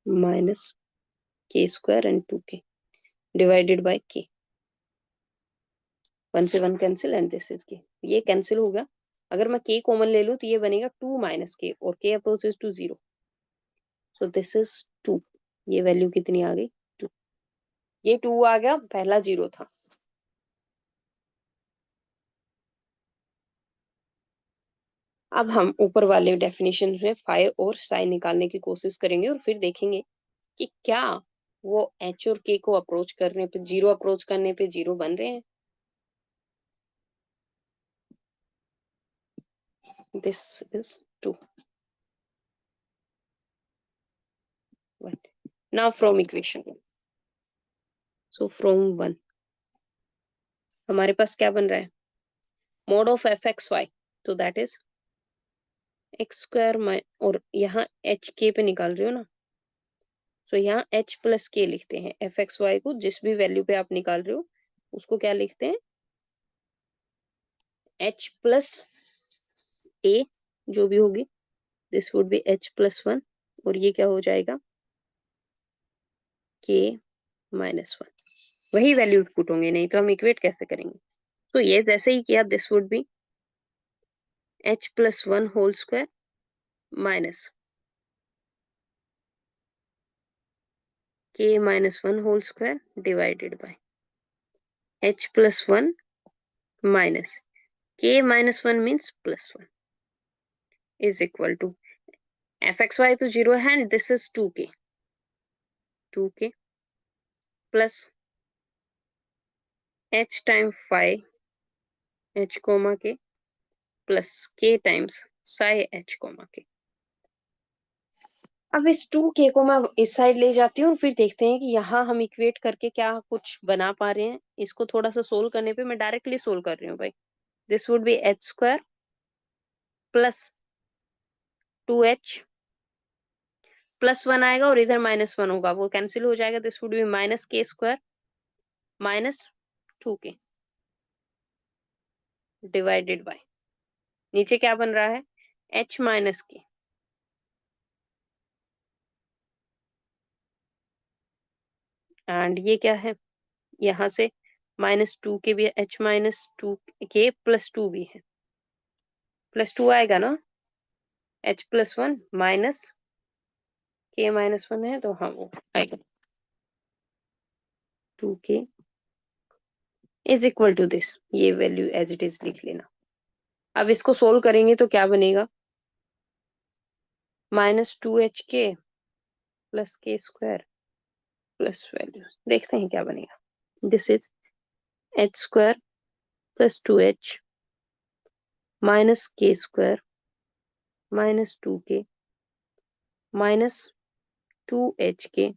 minus K square and 2k divided by k। 1 से 1 cancel and this is k, ये cancel होगा। अगर मैं k common ले लूं तो ये बनेगा 2 माइनस k और k approaches to 0, so this is 2। ये वैल्यू कितनी आ गई 2, ये 2 आ गया, पहला 0 था। अब हम ऊपर वाले डेफिनेशन में फाई और साइन निकालने की कोशिश करेंगे और फिर देखेंगे कि क्या वो एच और के को अप्रोच करने पे, जीरो अप्रोच करने पे जीरो बन रहे हैं। This is 2। Now from equation, so from 1 हमारे पास क्या बन रहा है, mod of f x Y, तो that is x square my, और यहाँ एच के पे निकाल रहे हो ना, सो यहाँ एच प्लस के लिखते हैं। एफ एक्स वाई को जिस भी वैल्यू पे आप निकाल रहे हो उसको क्या लिखते हैं, एच प्लस ए जो भी होगी, this would be H plus 1, और ये क्या हो जाएगा के माइनस 1। वही वैल्यूज पुट होंगे, नहीं तो हम इक्वेट कैसे करेंगे। तो ये जैसे ही किया, this would be H plus 1 whole square minus K minus 1 whole square divided by H plus 1 minus K minus 1 means plus 1 is equal to F x Y तो 0 है and this is 2k plus H time phi H comma K plus K times psi H comma K. अब इस 2k को मैं इस side ले जाती हूँ और फिर देखते हैं कि यहाँ हम इक्वेट करके क्या कुछ बना पा रहे हैं। इसको थोड़ा सा सोल्व करने पे, मैं डायरेक्टली सोल्व कर रही हूँ भाई। This would be H square plus 2h plus 1 आएगा और इधर माइनस 1 होगा, वो कैंसिल हो जाएगा। This would B minus K square minus 2k divided by, नीचे क्या बन रहा है, h माइनस के, एंड ये क्या है, यहाँ से -2 के भी, h माइनस 2k प्लस 2 भी है, प्लस 2 आएगा ना, h प्लस 1 माइनस k -1 है तो हाँ वो आएगा 2k is equal to this, ये वैल्यू एज इट इज लिख लेना। अब इसको सोल्व करेंगे तो क्या बनेगा, -2hk plus k square plus value, देखते हैं क्या बनेगा। This is h square plus 2h minus k square minus 2k minus 2hk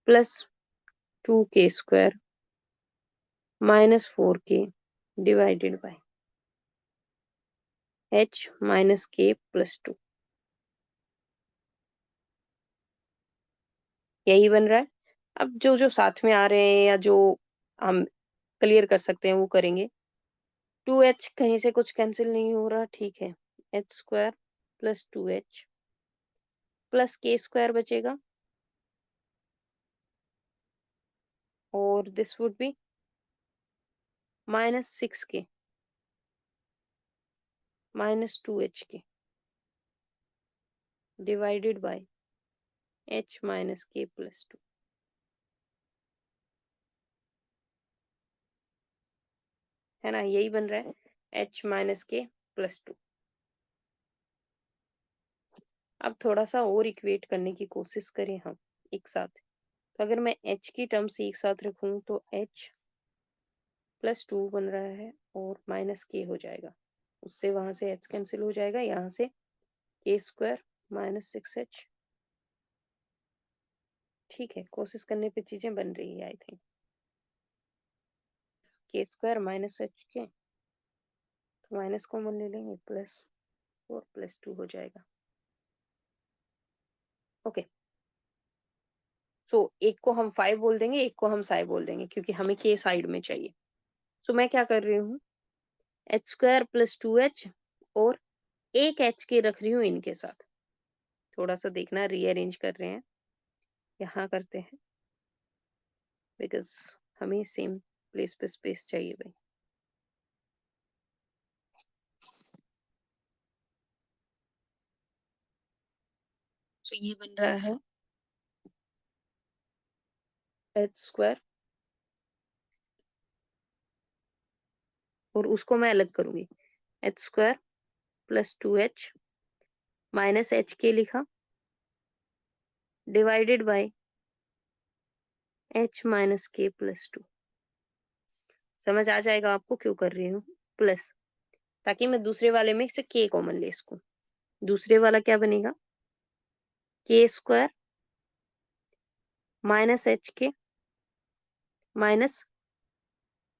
plus 2k square minus 4k divided by h minus k plus 2, यही बन रहा है। अब जो जो साथ में आ रहे हैं या जो हम क्लियर कर सकते हैं वो करेंगे। 2h कहीं से कुछ कैंसिल नहीं हो रहा, ठीक है। h square plus 2h plus k square बचेगा और this would B -6k minus 2hk divided by h minus k plus 2, है ना, यही बन रहा है h माइनस k प्लस 2। अब थोड़ा सा और इक्वेट करने की कोशिश करें हम एक साथ, तो अगर मैं h की टर्म्स एक साथ रखूं तो h प्लस 2 बन रहा है और माइनस k हो जाएगा, उससे वहां से h कैंसिल हो जाएगा, यहाँ से k स्क्वायर माइनस 6h। ठीक है, कोशिश करने पे चीजें बन रही है I think. k square minus h के तो माइनस कॉमन ले लेंगे, प्लस 4 प्लस 2 हो जाएगा। ओके, सो एक को हम 5 बोल देंगे, एक को हम साई बोल देंगे, क्योंकि हमें k साइड में चाहिए। सो मैं क्या कर रही हूँ, h स्क्वायर प्लस 2h और एक h के रख रही हूँ इनके साथ। थोड़ा सा देखना, रीअरेंज कर रहे हैं, यहाँ करते हैं बिकॉज हमें सेम प्लेस पे स्पेस चाहिए भाई। तो ये बन रहा है h स्क्वायर और उसको मैं अलग करूंगी, h square plus 2h minus h के लिखा divided by h minus k plus 2। समझ आ जाएगा आपको क्यों कर रही हूँ प्लस, ताकि मैं दूसरे वाले में से k कॉमन ले सकूं। दूसरे वाला क्या बनेगा, k square minus h k minus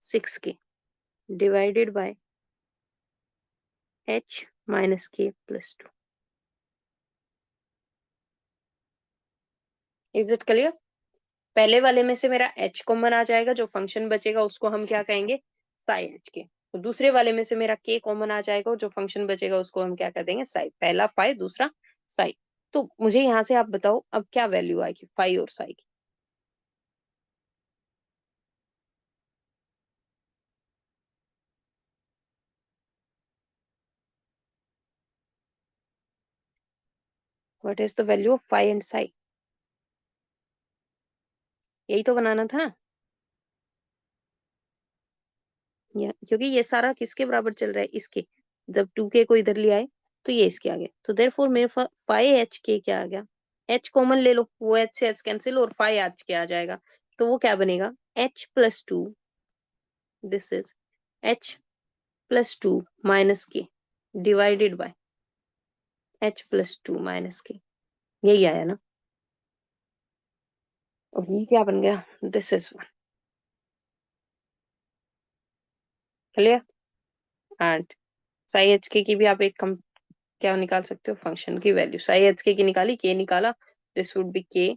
6k divided by h minus k plus 2। Is it clear? पहले वाले में से मेरा h कॉमन आ जाएगा, जो फंक्शन बचेगा उसको हम क्या कहेंगे, साई h के। तो दूसरे वाले में से मेरा k कॉमन आ जाएगा, जो फंक्शन बचेगा उसको हम क्या कर देंगे, साई। पहला फाई, दूसरा साई। तो मुझे यहाँ से आप बताओ अब क्या वैल्यू आएगी फाई और साई की। What is the value of phi and psi, यही तो बनाना था ना। क्योंकि ये सारा किसके बराबर चल रहा है, इसके। जब 2k को इधर ले आए तो ये इसके आ गया, तो देयरफॉर मेरे पास फाई एच के क्या आ गया, h कॉमन ले लो, वो h से h कैंसिल और फाई एच के आ जाएगा। तो वो क्या बनेगा, h plus 2, this is h plus 2 minus K divided by h plus 2 minus K, यही आया ना। और ये क्या बन गया, this is clear. And psi H K की भी आप एक क्या निकाल सकते हो, फंक्शन की वैल्यू। साई एच के की निकाली, के निकाला, दिस वुड बी के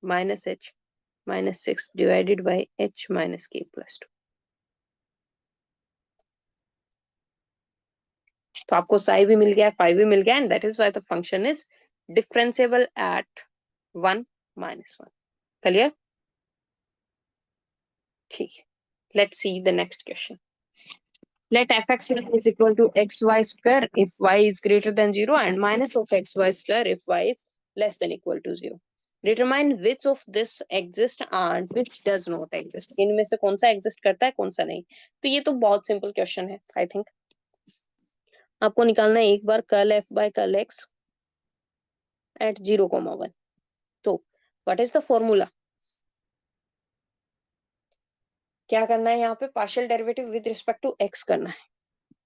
minus H minus 6 divided by H minus के प्लस 2। तो आपको साई भी मिल गया, फाइव भी मिल गया, and that is why the function is differentiable eight 1 minus 1। Clear? ठीक है, let's see the next question. Let fx is equal to xy square if y is greater than 0 and minus of xy square if y is less than equal to 0। Determine which of this exist and which does not exist, इनमें से कौन सा exist करता है कौन सा नहीं। तो ये तो बहुत सिंपल क्वेश्चन है। आई थिंक आपको निकालना है एक बार curl F by curl X at 0,1। तो व्हाट इज द फॉर्मूला, क्या करना है यहाँ पे, partial derivative with respect to x करना है।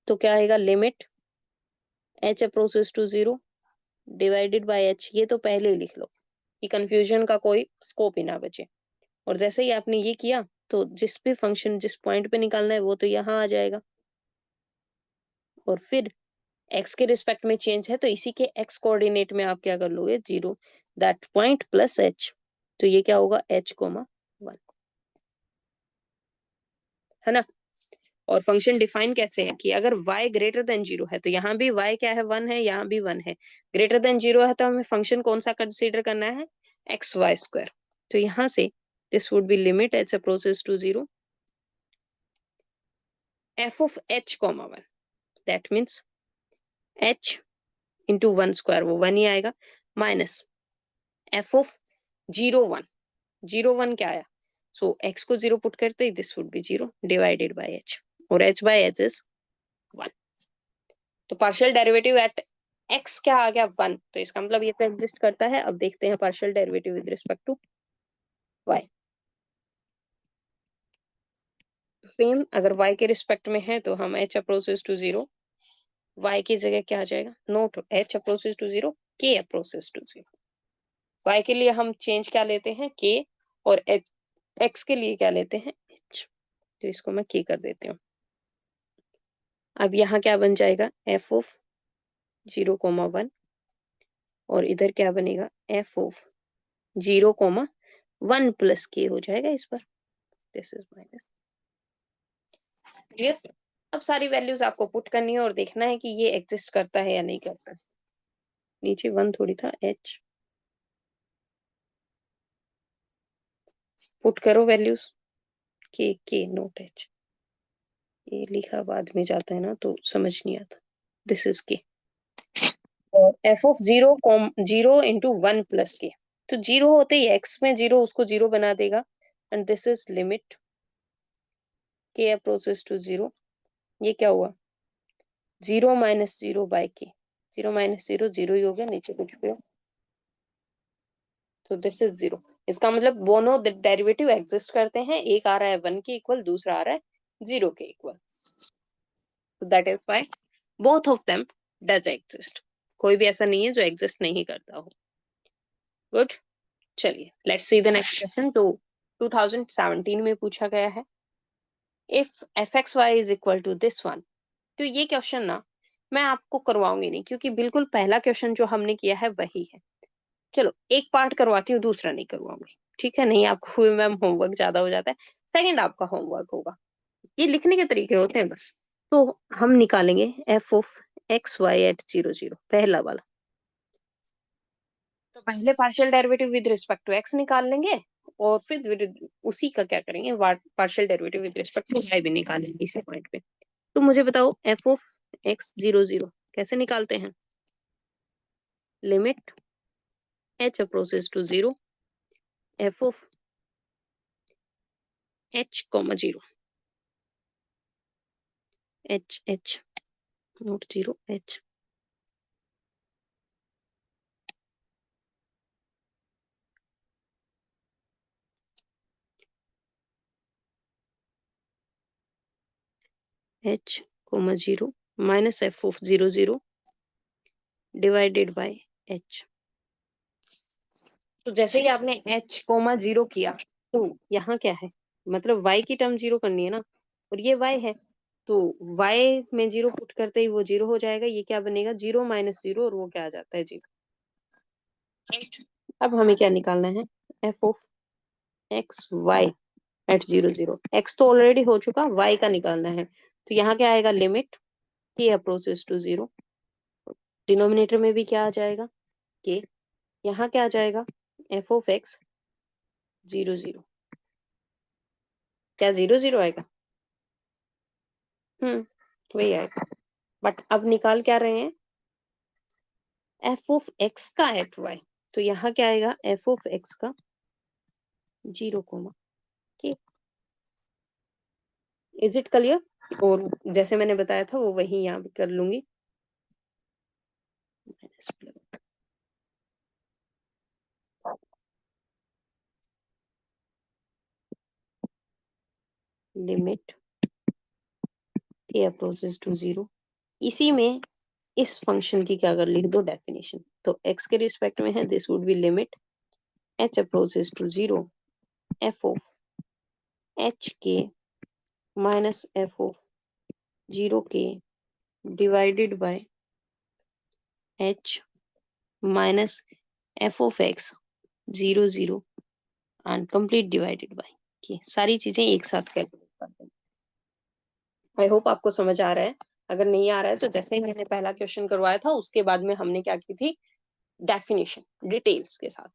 तो क्या आएगा, limit h approaches to 0 divided by h. ये तो पहले ही लिख लो कि कंफ्यूजन का कोई स्कोप ही ना बचे। और जैसे ही आपने ये किया तो जिस भी फंक्शन जिस पॉइंट पे निकालना है वो तो यहाँ आ जाएगा, और फिर एक्स के रिस्पेक्ट में चेंज है तो इसी के एक्स कोऑर्डिनेट में आप क्या कर लोगे, 0 दैट पॉइंट प्लस एच। तो ये क्या होगा, एच कोमा 1, है ना। और फंक्शन डिफाइन कैसे है कि अगर y ग्रेटर देन 0 है तो यहाँ भी y क्या है, 1 है, यहाँ भी 1 है। ग्रेटर देन 0 है तो हमें फंक्शन कौन सा कंसीडर करना है, एक्स वाई स्क्वायर। तो यहाँ से this would be limit h approaches to 0 f of h comma 1, that means h into 1 square, वो 1 ही आएगा, माइनस f of 0 1, 0 1 क्या आया, सो x को 0 पुट करते ही this would be 0 divided by h, और h बाय h इज 1। तो partial derivative eight x क्या आ गया, 1। तो इसका मतलब ये तो एग्जिस्ट करता है। अब देखते हैं partial derivative with respect to y. Same, अगर y के रिस्पेक्ट में है तो हम h अप्रोचेस टू 0, y की जगह क्या आ जाएगा, not h approaches to 0 k approaches to 0। y के लिए हम चेंज क्या लेते हैं, k, और x के लिए क्या लेते हैं, h। तो इसको मैं k कर देती हूँ। अब यहाँ क्या बन जाएगा, f ऑफ 0,1, और इधर क्या बनेगा, f ऑफ 0,1 प्लस k हो जाएगा इस पर, दिस इज माइनस। क्लियर। अब सारी वैल्यूज आपको पुट करनी है और देखना है कि ये एग्जिस्ट करता है या नहीं करता। नीचे 1 थोड़ी था, h पुट करो वैल्यूज, के नोट h, ये लिखा बाद में जाता है ना तो समझ नहीं आता। दिस इज के, और f ऑफ 0 इंटू 1 प्लस के। तो 0 होते ही x में 0 उसको 0 बना देगा, and this is limit k approaches to 0। ये क्या हुआ, 0 माइनस 0 बाय के, 0 माइनस 0 0 ही हो गया, नीचे कुछ भी हो। तो दिस इज 0। इसका मतलब दोनों डेरिवेटिव एग्जिस्ट करते हैं, एक आ रहा है 1 के इक्वल, दूसरा आ रहा है 0 के इक्वल। तो that is why both of them does exist. कोई भी ऐसा नहीं है जो एग्जिस्ट नहीं करता हो। गुड, चलिए let's see the next question. तो 2017 में पूछा गया है, if f x y is equal to this one. तो ये क्वेश्चन ना मैं आपको करवाऊंगी नहीं, क्योंकि बिल्कुल पहला क्वेश्चन जो हमने किया है वही है। चलो एक पार्ट करवाती हूँ, दूसरा नहीं करवाऊंगी, ठीक है, नहीं आपको मैम होमवर्क ज्यादा हो जाता है। सेकंड आपका होमवर्क होगा, ये लिखने के तरीके होते हैं बस। तो हम निकालेंगे f of x y at 0 0, पहला वाला। तो पहले partial derivative with respect to x निकाल लेंगे, और फिर उसी का क्या करेंगे, partial derivative with respect to y भी निकालेंगे इसी पॉइंट पे। तो मुझे बताओ एफ ऑफ एक्स 0 0 कैसे निकालते हैं, limit h approaches to 0 f of h comma 0, h not 0 h h comma 0 minus f of 0 0 divided by h। तो जैसे ही आपने h कोमा 0 किया तो यहाँ क्या है, मतलब y की टर्म 0 करनी है ना, और ये y है, तो y में 0 पुट करते ही वो 0 हो जाएगा। ये क्या बनेगा, 0 माइनस 0, और वो क्या आ जाता है 0। अब हमें क्या निकालना है, f of x y at 0 0। X तो ऑलरेडी हो चुका, y का निकालना है। तो यहाँ क्या आएगा, limit k approaches to 0, denominator में भी क्या आ जाएगा, k। यहाँ क्या आ जाएगा, f ऑफ एक्स 0 0, क्या 0 0 आएगा, वही आएगा। बट अब निकाल क्या रहे हैं, f ऑफ x का एट y। तो यहाँ क्या आएगा, एफ ऑफ एक्स का 0 कोमा के। Is it clear? और जैसे मैंने बताया था वो वही यहाँ पे कर लूंगी। लिमिट के अप्रोचेस टू 0, इसी में इस फंक्शन की क्या कर लिख दो, डेफिनेशन। तो x के रिस्पेक्ट में है, this would be limit h approaches to 0 f of h k minus f of 0 के डिवाइडेड बाय h माइनस f of x 0 0 and complete divided by k. सारी चीजें एक साथ कैलकुलेट करते हैं। आई होप आपको समझ आ रहा है। अगर नहीं आ रहा है तो जैसे ही मैंने पहला क्वेश्चन करवाया था उसके बाद में हमने क्या की थी, डेफिनेशन डिटेल्स के साथ।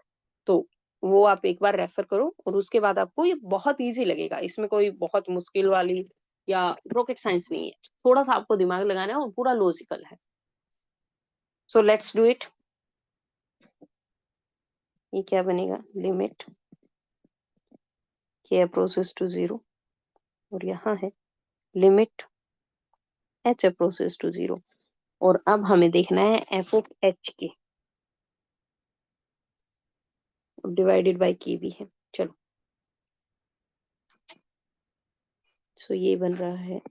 तो वो आप एक बार रेफर करो और उसके बाद आपको ये बहुत इजी लगेगा। इसमें कोई बहुत मुश्किल वाली या रॉकेट साइंस नहीं है, थोड़ा सा आपको दिमाग लगाना है और पूरा लॉजिकल है। So let's do it. ये क्या बनेगा, लिमिट के अप्रोचेस टू 0 और यहाँ है लिमिट h अप्रोचेस टू 0। और अब हमें देखना है f ऑफ h के, डिवाइडेड बाय के भी है। चलो, सो ये बन रहा है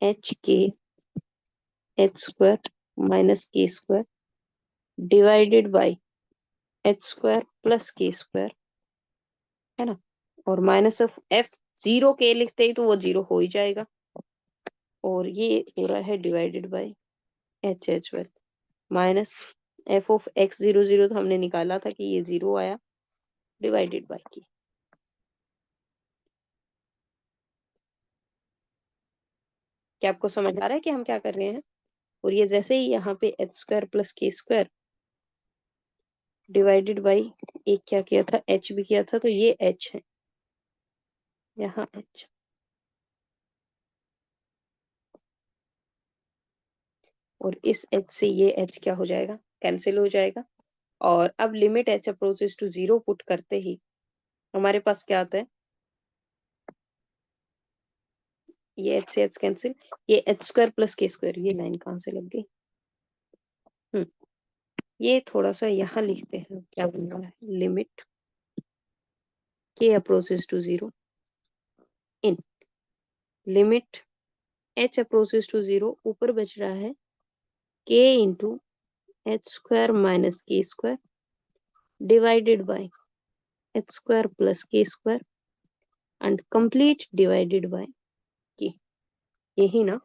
h के h square minus K square divided by h square plus K square, है ना। और माइनस ऑफ f, 0 के लिखते ही तो वो 0 हो ही जाएगा। और ये हो रहा है divided by h h well minus f of x 0 0 तो हमने निकाला था कि ये 0 आया, डिवाइडेड बाय की। क्या आपको समझ आ रहा है कि हम क्या कर रहे हैं? और ये जैसे ही यहाँ पे h square plus K square divided by एक क्या किया था, h भी किया था, तो ये h है, यहाँ h। और इस h से ये h क्या हो जाएगा, कैंसिल हो जाएगा। और अब limit h approaches to 0 put करते ही हमारे पास क्या आता है, ये h से h कैंसिल, ये h square plus K square, ये लाइन कहाँ से लग गई। हम्म ये थोड़ा सा यहाँ लिखते हैं, क्या बन रहा है, लिमिट के approaches to 0 in limit h approaches to 0, ऊपर बच रहा है k into H square minus K square divided by H square plus K square and complete divided by K. यही ना।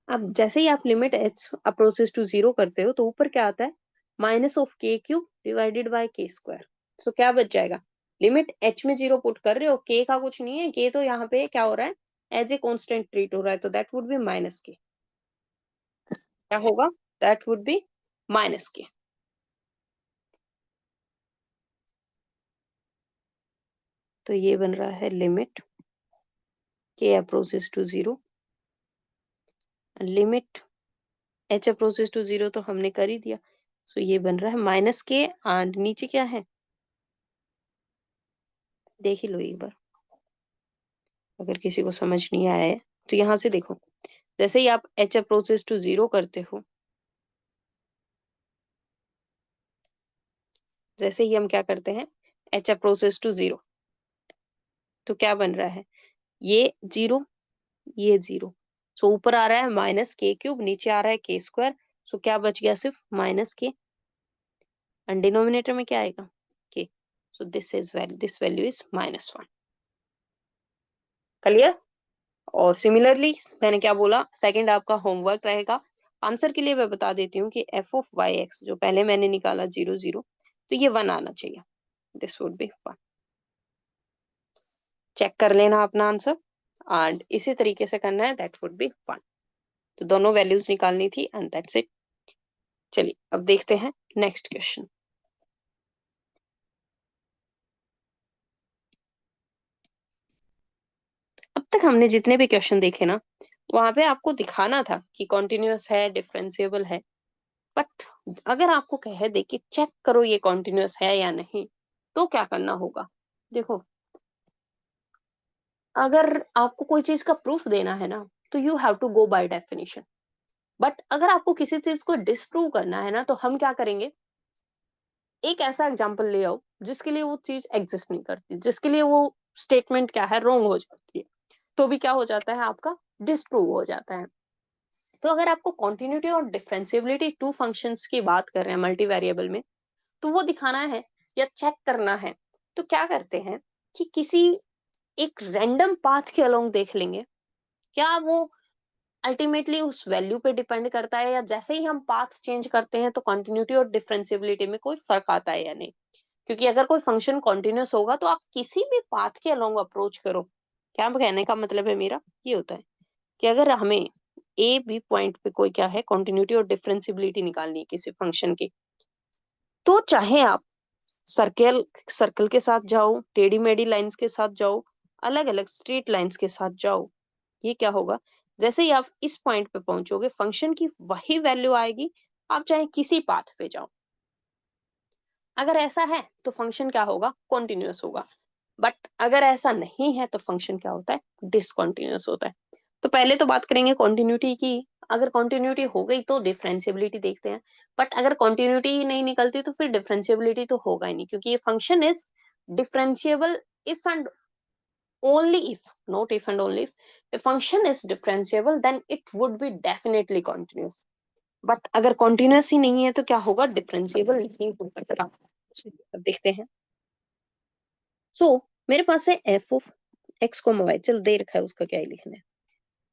अब जैसे ही आप लिमिट h अप्रोचेस टू 0 करते हो तो ऊपर क्या आता है, माइनस ऑफ के क्यूब डिवाइडेड बाय के स्क्वायर। सो क्या बच जाएगा, लिमिट h में 0 पुट कर रहे हो, k का कुछ नहीं है, k तो यहाँ पे क्या हो रहा है, एज ए कांस्टेंट ट्रीट हो रहा है, तो दैट वुड बी माइनस के। क्या होगा, दैट वुड बी माइनस के। तो ये बन रहा है लिमिट के approaches to 0, limit h approaches to 0 तो हमने कर ही दिया। सो ये बन रहा है माइनस के, एंड नीचे क्या है, देख ही लो एक बार, अगर किसी को समझ नहीं आया है तो यहाँ से देखो। जैसे ही आप h अप्रोचेस टू 0 करते हो, जैसे ही हम क्या करते हैं, h अप्रोचेस टू 0, तो क्या बन रहा है, ये 0, ये 0। सो ऊपर आ रहा है माइनस के क्यूब, नीचे आ रहा है के स्क्वायर। सो क्या बच गया, सिर्फ माइनस के, एंड डिनोमिनेटर में क्या आएगा, के। So this value is -1। Clear? और सिमिलरली मैंने क्या बोला, सेकंड आपका होमवर्क रहेगा। आंसर के लिए मैं बता देती हूँ कि एफ ऑफ वाई एक्स जो पहले मैंने निकाला 0 0, तो ये 1 आना चाहिए, दिस वुड बी 1। चेक कर लेना अपना आंसर, एंड इसी तरीके से करना है, दैट वुड बी 1। तो दोनों वैल्यूज निकालनी थी एंड दैट्स इट। चलिए अब देखते हैं नेक्स्ट क्वेश्चन। अब तक हमने जितने भी क्वेश्चन देखे ना, वहां पे आपको दिखाना था कि कॉन्टिन्यूअस है, डिफरेंशिएबल है, बट अगर आपको कह दे कि चेक करो ये कॉन्टिन्यूअस है या नहीं, तो क्या करना होगा? देखो, अगर आपको कोई चीज का प्रूफ देना है ना, तो you have to go by definition. But अगर आपको किसी चीज को डिसप्रूव करना है ना, तो हम क्या करेंगे, एक ऐसा एग्जाम्पल ले आओ जिसके लिए वो चीज एग्जिस्ट नहीं करती, जिसके लिए वो स्टेटमेंट क्या है, रॉन्ग हो जाती है, तो भी क्या हो जाता है, आपका डिसप्रूव हो जाता है। तो अगर आपको कॉन्टिन्यूटी और डिफरेंशिएबिलिटी टू फंक्शंस की बात कर रहे हैं मल्टी वेरिएबल में, तो वो दिखाना है या चेक करना है, तो क्या करते हैं कि किसी एक रैंडम पाथ के अलोंग देख लेंगे, क्या वो अल्टीमेटली उस वैल्यू पे डिपेंड करता है, या जैसे ही हम पाथ चेंज करते हैं तो कंटिन्यूटी और डिफरेंशिएबिलिटी में कोई फर्क आता है या नहीं। क्योंकि अगर कोई फंक्शन कॉन्टिन्यूस होगा तो आप किसी भी पाथ के अलोंग अप्रोच करो। क्या कहने का मतलब है मेरा ये होता है कि अगर हमें ए बी पॉइंट पे कोई क्या है कॉन्टिन्यूटी और डिफरेंशिएबिलिटी निकालनी है किसी फंक्शन की, तो चाहे आप सर्कल सर्कल के साथ जाओ, टेढ़ी मेढ़ी लाइंस के साथ जाओ, अलग अलग स्ट्रेट लाइंस के साथ जाओ, ये क्या होगा, जैसे ही आप इस पॉइंट पे पहुंचोगे फंक्शन की वही वैल्यू आएगी, आप चाहे किसी पाथ पे जाओ। अगर ऐसा है तो फंक्शन क्या होगा, कॉन्टिन्यूअस होगा। बट अगर ऐसा नहीं है तो फंक्शन क्या होता है, डिसकॉन्टिन्यूअस होता है। तो पहले तो बात करेंगे कॉन्टिन्यूटी की। अगर कॉन्टिन्यूटी हो गई तो डिफरेंशिएबिलिटी देखते हैं। बट अगर कॉन्टिन्यूटी ही नहीं निकलती तो फिर डिफरेंशिएबिलिटी तो होगा ही नहीं, क्योंकि ये function is differentiable if and only if, not if and only if, a function is differentiable then it would be definitely continuous. But अगर कॉन्टिन्यूस ही नहीं है तो क्या होगा, डिफरेंशिएबल नहीं हो सकता। अब देखते हैं। सो मेरे पास है एफ ऑफ एक्स को वाई, चलो दे रखा है उसका क्या ही लिखना है।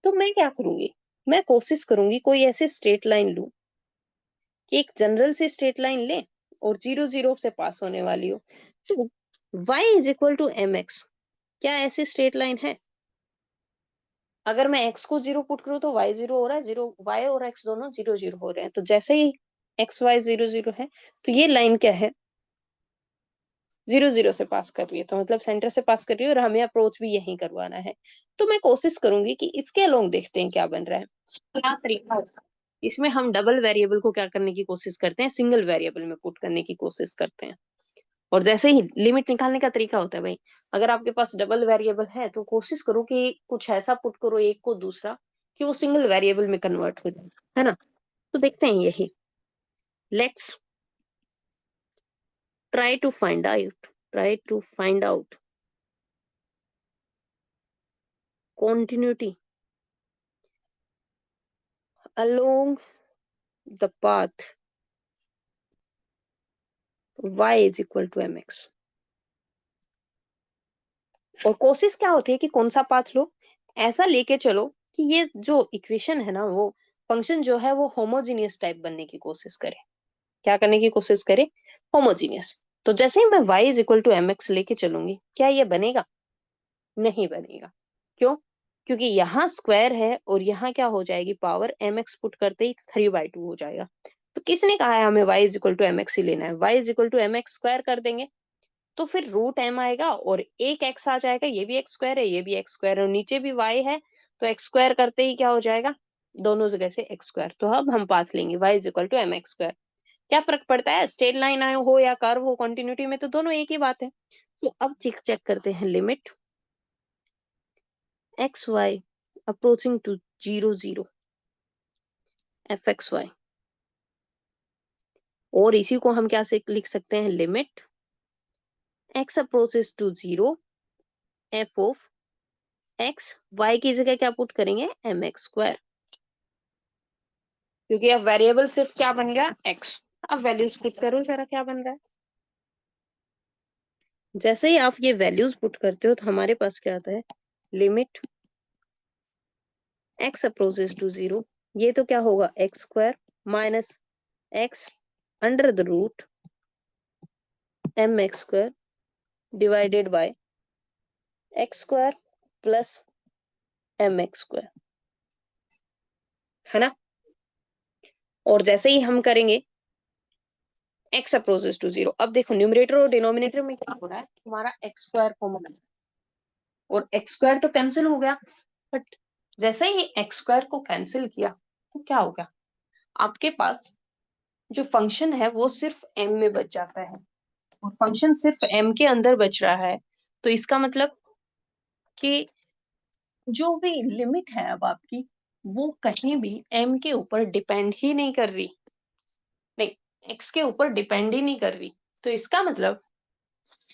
तो मैं क्या करूंगी, मैं कोशिश करूंगी कोई ऐसी स्ट्रेट लाइन लूं कि एक जनरल सी स्ट्रेट लाइन ले और जीरो जीरो से पास होने वाली हो। तो y is equal to M x, क्या ऐसी स्ट्रेट लाइन है? अगर मैं x को जीरो पुट करूँ तो y जीरो हो रहा है, जीरो y और x दोनों जीरो जीरो हो रहे हैं, तो जैसे ही एक्स वाई जीरो जीरो है तो ये लाइन क्या है, जीरो जीरो से पास कर रही है, तो मतलब सेंटर से पास कर रही है और हमें अप्रोच भी यही करवाना है। तो मैं कोशिश करूंगी कि इसके अलोंग देखते हैं क्या बन रहा है, क्या तरीका होगा। इसमें हम डबल वेरिएबल को क्या करने की कोशिश करते हैं, सिंगल वेरिएबल में पुट करने की कोशिश करते हैं। और जैसे ही लिमिट निकालने का तरीका होता है भाई, अगर आपके पास डबल वेरिएबल है तो कोशिश करो कि कुछ ऐसा पुट करो एक को दूसरा कि वो सिंगल वेरिएबल में कन्वर्ट हो जाए, है ना। तो देखते हैं यही, let's try to find out, try to find out continuity along the path y is equal to mx। और कोशिश क्या होती है कि कौन सा पाथ लो, ऐसा लेके चलो कि ये जो इक्वेशन है ना, वो फंक्शन जो है वो होमोजीनियस टाइप बनने की कोशिश करे। क्या करने की कोशिश करे, होमोजीनियस। तो जैसे ही मैं y is equal to M x लेके चलूंगी, क्या ये बनेगा, नहीं बनेगा। क्यों, क्योंकि यहाँ स्क्वायर है और यहाँ क्या हो जाएगी, पावर एम एक्स पुट करते ही 3/2 हो जाएगा। तो किसने कहा है हमें y is equal to M X ही लेना है, y is equal to M x square कर देंगे तो फिर रूट एम आएगा और एक एक्स आ जाएगा, ये भी एक्स स्क्वायर है, ये भी एक्स स्क्वायर है और नीचे भी y है, तो एक्स स्क्वायर करते ही क्या हो जाएगा, दोनों जगह से एक्स स्क्वायर। तो अब हम पाथ लेंगे y is equal to M x square. क्या फर्क पड़ता है, स्ट्रेट लाइन आए हो या कर्व हो, कंटिन्यूटी में तो दोनों एक ही बात है। तो अब चेक चेक करते हैं, limit x y approaching to zero zero f x y, और इसी को हम क्या से लिख सकते हैं, limit x approaches to zero f of x, y की जगह क्या पुट करेंगे, एम एक्स स्क्वायर, क्योंकि अब वेरिएबल सिर्फ क्या बन गया, एक्स। अब वैल्यूज पुट करो जरा क्या बन रहा है। जैसे ही आप ये वैल्यूज पुट करते हो तो हमारे पास क्या आता है, limit x approaches to zero, ये तो क्या होगा, x square minus x under the root m x square divided by x square plus m x square, है ना। और जैसे ही हम करेंगे एक्स अप्रोचेस टू जीरो, अब देखो न्यूमरेटर और डिनोमिनेटर में क्या हो रहा है, हमारा एक्स स्क्वायर कॉमन है और एक्स स्क्वायर तो कैंसिल हो गया। बट जैसे ही एक्स स्क्वायर को कैंसिल किया तो क्या हो गया, आपके पास जो फंक्शन है वो सिर्फ m में बच जाता है, और फंक्शन सिर्फ m के अंदर बच रहा है, तो इसका मतलब कि जो भी लिमिट है अब आपकी, वो कहीं भी m के ऊपर डिपेंड ही नहीं कर रही, नहीं x के ऊपर डिपेंड ही नहीं कर रही। तो इसका मतलब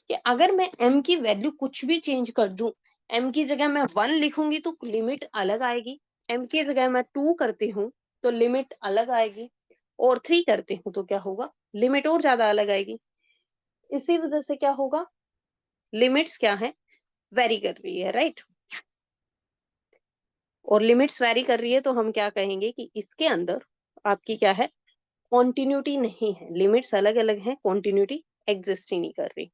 कि अगर मैं m की वैल्यू कुछ भी चेंज कर दूं, m की जगह मैं 1 लिखूंगी तो लिमिट अलग आएगी, m की जगह मैं 2 करती हूँ तो लिमिट अलग आएगी, और 3 करती हूँ तो क्या होगा, लिमिट और ज्यादा अलग आएगी। इसी वजह से क्या होगा, लिमिट्स क्या है, वेरी कर रही है, राइट। और लिमिट्स वेरी कर रही है तो हम क्या कहेंगे कि इसके अंदर आपकी क्या है, कॉन्टिन्यूटी नहीं है, लिमिट्स अलग अलग हैं, कॉन्टिन्यूटी एग्जिस्ट ही नहीं कर रही।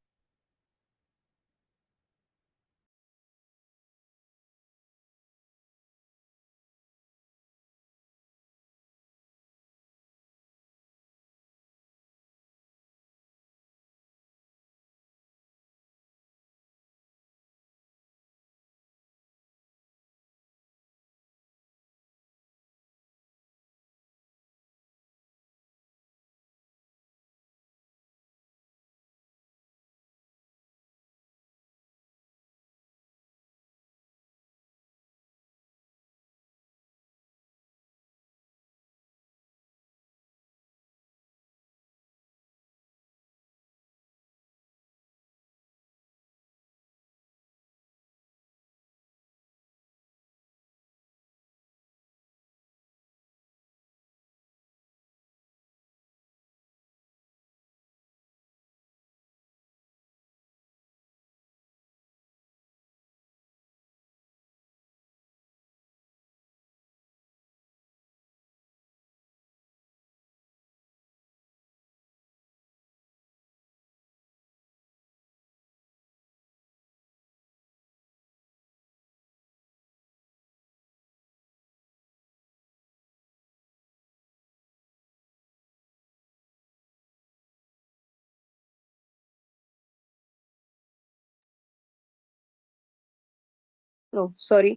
No sorry,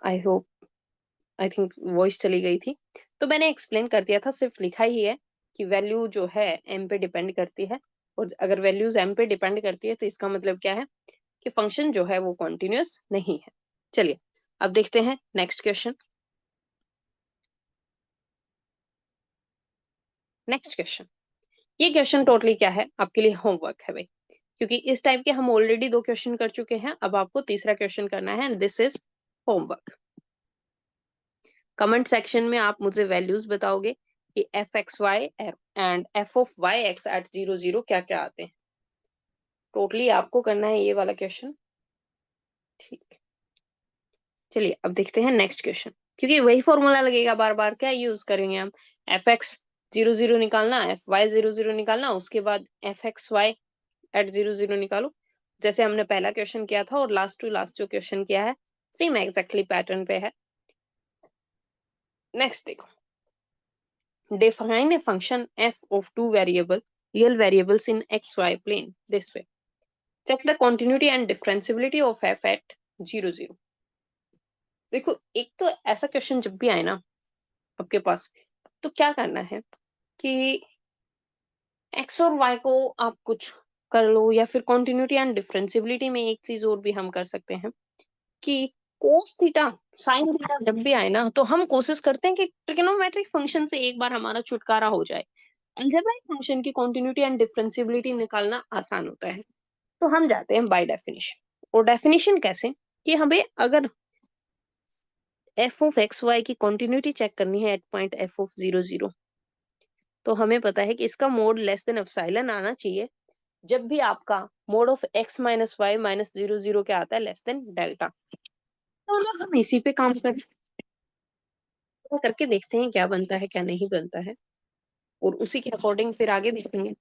I hope, I think voice चली गई थी। तो मैंने एक्सप्लेन कर दिया था, सिर्फ लिखा ही है कि वैल्यू जो है m पे डिपेंड करती है, और अगर वैल्यूज m पे डिपेंड करती है तो इसका मतलब क्या है कि फंक्शन जो है वो कॉन्टिन्यूअस नहीं है। चलिए अब देखते हैं नेक्स्ट क्वेश्चन। नेक्स्ट क्वेश्चन, ये क्वेश्चन टोटली क्या है, आपके लिए होमवर्क है भाई, क्योंकि इस टाइप के हम ऑलरेडी 2 क्वेश्चन कर चुके हैं, अब आपको तीसरा क्वेश्चन करना है, and this is homework. Comment section में आप मुझे वैल्यूज बताओगे कि f x y and f of y x at 0 0 क्या क्या आते हैं। टोटली आपको करना है ये वाला क्वेश्चन, ठीक है। चलिए अब देखते हैं नेक्स्ट क्वेश्चन, क्योंकि वही फॉर्मूला लगेगा बार बार, क्या यूज करेंगे हम, एफ एक्स 0 0 निकालना, एफ वाई 0 0 निकालना, उसके बाद एफ एक्स वाई एट 0 0 निकालो, जैसे हमने पहला क्वेश्चन किया था, और लास्ट टू लास्ट जो क्वेश्चन किया है सेम एग्जैक्टली पैटर्न पे है। नेक्स्ट देखो, define a function f of two variable real variables in xy plane this way, check the continuity and differentiability of f at 0 0। देखो एक तो ऐसा क्वेश्चन जब भी आए ना आपके पास, तो क्या करना है कि x और y को आप कुछ कर लो, या फिर continuity एंड डिफरेंशियबिलिटी में एक चीज और भी हम कर सकते हैं कि cos थीटा sin थीटा जब भी आए ना, तो हम कोशिश करते हैं कि ट्रिग्नोमेट्रिक फंक्शन से एक बार हमारा छुटकारा हो जाए। अलजेब्राइक फंक्शन की कॉन्टिन्यूटी एंड डिफरेंशियबिलिटी निकालना आसान होता है, तो हम जाते हैं बाय डेफिनेशन। और डेफिनेशन कैसे, कि हमें अगर एफ ऑफ एक्स वाई की कॉन्टिन्यूटी चेक करनी है एट पॉइंट एफ ऑफ 0 0, तो हमें पता है कि इसका मोड लेस देन एप्सिलॉन आना चाहिए जब भी आपका mod of x minus y minus 0 0 क्या आता है, लेस देन डेल्टा। तो ना हम इसी पे काम करके देखते हैं क्या बनता है क्या नहीं बनता है, और उसी के अकॉर्डिंग फिर आगे देखेंगे।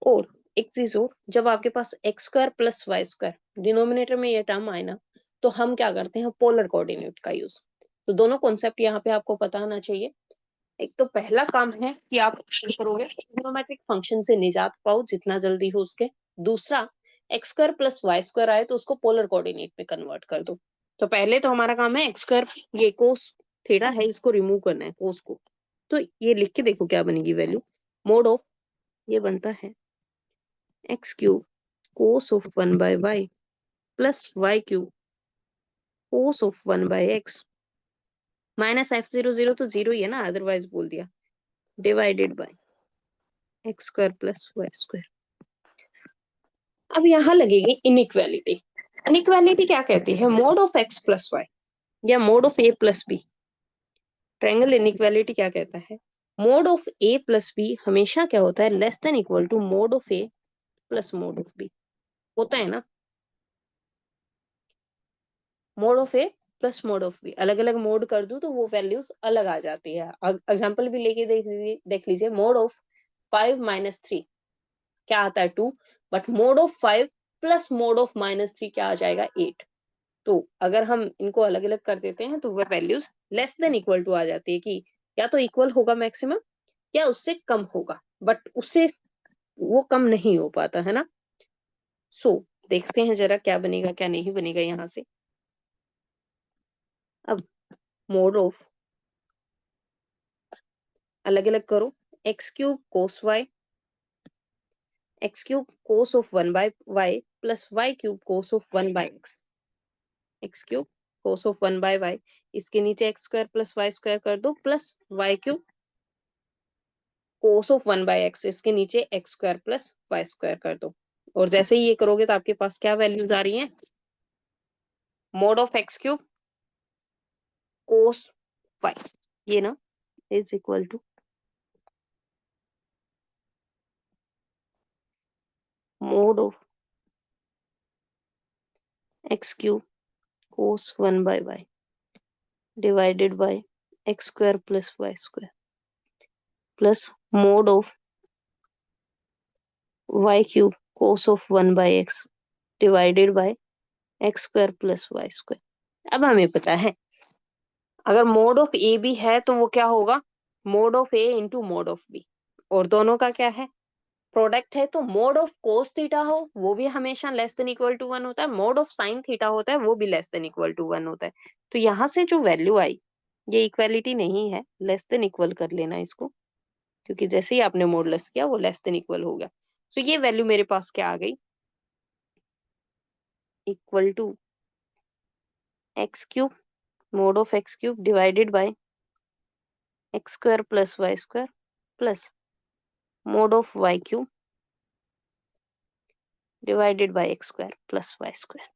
और एक चीज और, जब आपके पास x square plus Y square denominator में ये टर्म आए ना, तो हम क्या करते हैं, पोलर कोऑर्डिनेट का यूज। तो दोनों कॉन्सेप्ट यहाँ पे आपको पता होना चाहिए। एक तो पहला काम है कि आप क्या करोगे, ट्रिग्नोमेट्रिक फंक्शन से निजात पाओ जितना जल्दी हो उसके। दूसरा, x square plus Y square आए तो उसको पोलर कोऑर्डिनेट में कन्वर्ट कर दो। तो पहले तो हमारा काम है एक्स स्क्वायर, ये कोस थीटा है, इसको रिमूव करना है कोस को, तो ये लिख के देखो क्या बनेगी वैल्यू। मोड ऑफ ये बनता है X cube cos of 1/y plus Y cube cos of 1/x minus f00 तो जीरो ही है ना, अदरवाइज बोल दिया, divided by x square plus Y square. अब यहाँ लगेगी इनइक्वालिटी। इनइक्वालिटी क्या कहती है? Mod of x plus Y या mod of A plus B. Triangle inequality क्या कहता है? Mod of A plus B हमेशा क्या होता है? Less than equal to mod of A plus mod of b होता है ना। Mod of A plus mod of b, अलग अलग मोड कर दूं तो वो वैल्यूज अलग आ जाती है। एग्जांपल भी लेके देख लीजिए। मोड ऑफ 5 - 3 क्या आता है? 2। But mode of 5 plus mod of -3 क्या आ जाएगा? 8। तो अगर हम इनको अलग अलग कर देते हैं तो वह values less than equal to आ जाती है, कि या तो इक्वल होगा मैक्सिमम या उससे कम होगा, बट उससे वो कम नहीं हो पाता है ना। सो देखते हैं जरा क्या बनेगा क्या नहीं बनेगा यहाँ से। अब मोड ऑफ अलग अलग करो, x cube cos y, x cube cos of 1/y plus Y cube cos of 1/x, x cube cos of 1/y, इसके नीचे x square plus Y square कर दो, plus Y cube cos of 1/x, इसके नीचे x square plus Y square कर दो। और जैसे ही ये करोगे तो आपके पास क्या वैल्यूज आ रही हैं? Mod of x cube cos y, ये ना, is equal to mod of x cube cos 1/y divided by x square plus Y square plus mod of y cube cos of 1/x divided by x square plus Y square. अब हमें पता है अगर mode of a B है तो वो क्या होगा? Mod of a into mod of b, और दोनों का क्या है? प्रोडक्ट है। तो मोड ऑफ कोस थीटा हो वो भी हमेशा लेस देन इक्वल टू 1 होता है, मोड ऑफ साइन थीटा होता है वो भी लेस देन इक्वल टू 1 होता है। तो यहाँ से जो वैल्यू आई ये इक्वालिटी नहीं है, लेस देन इक्वल कर लेना इसको, क्योंकि जैसे ही आपने मॉडुलस किया वो लेस देन इक्वल हो गया। तो ये वैल्यू मेरे पास क्या आ गई? Equal to x cube mod of x cube divided by x square plus Y square plus mod of y cube divided by x square plus Y square.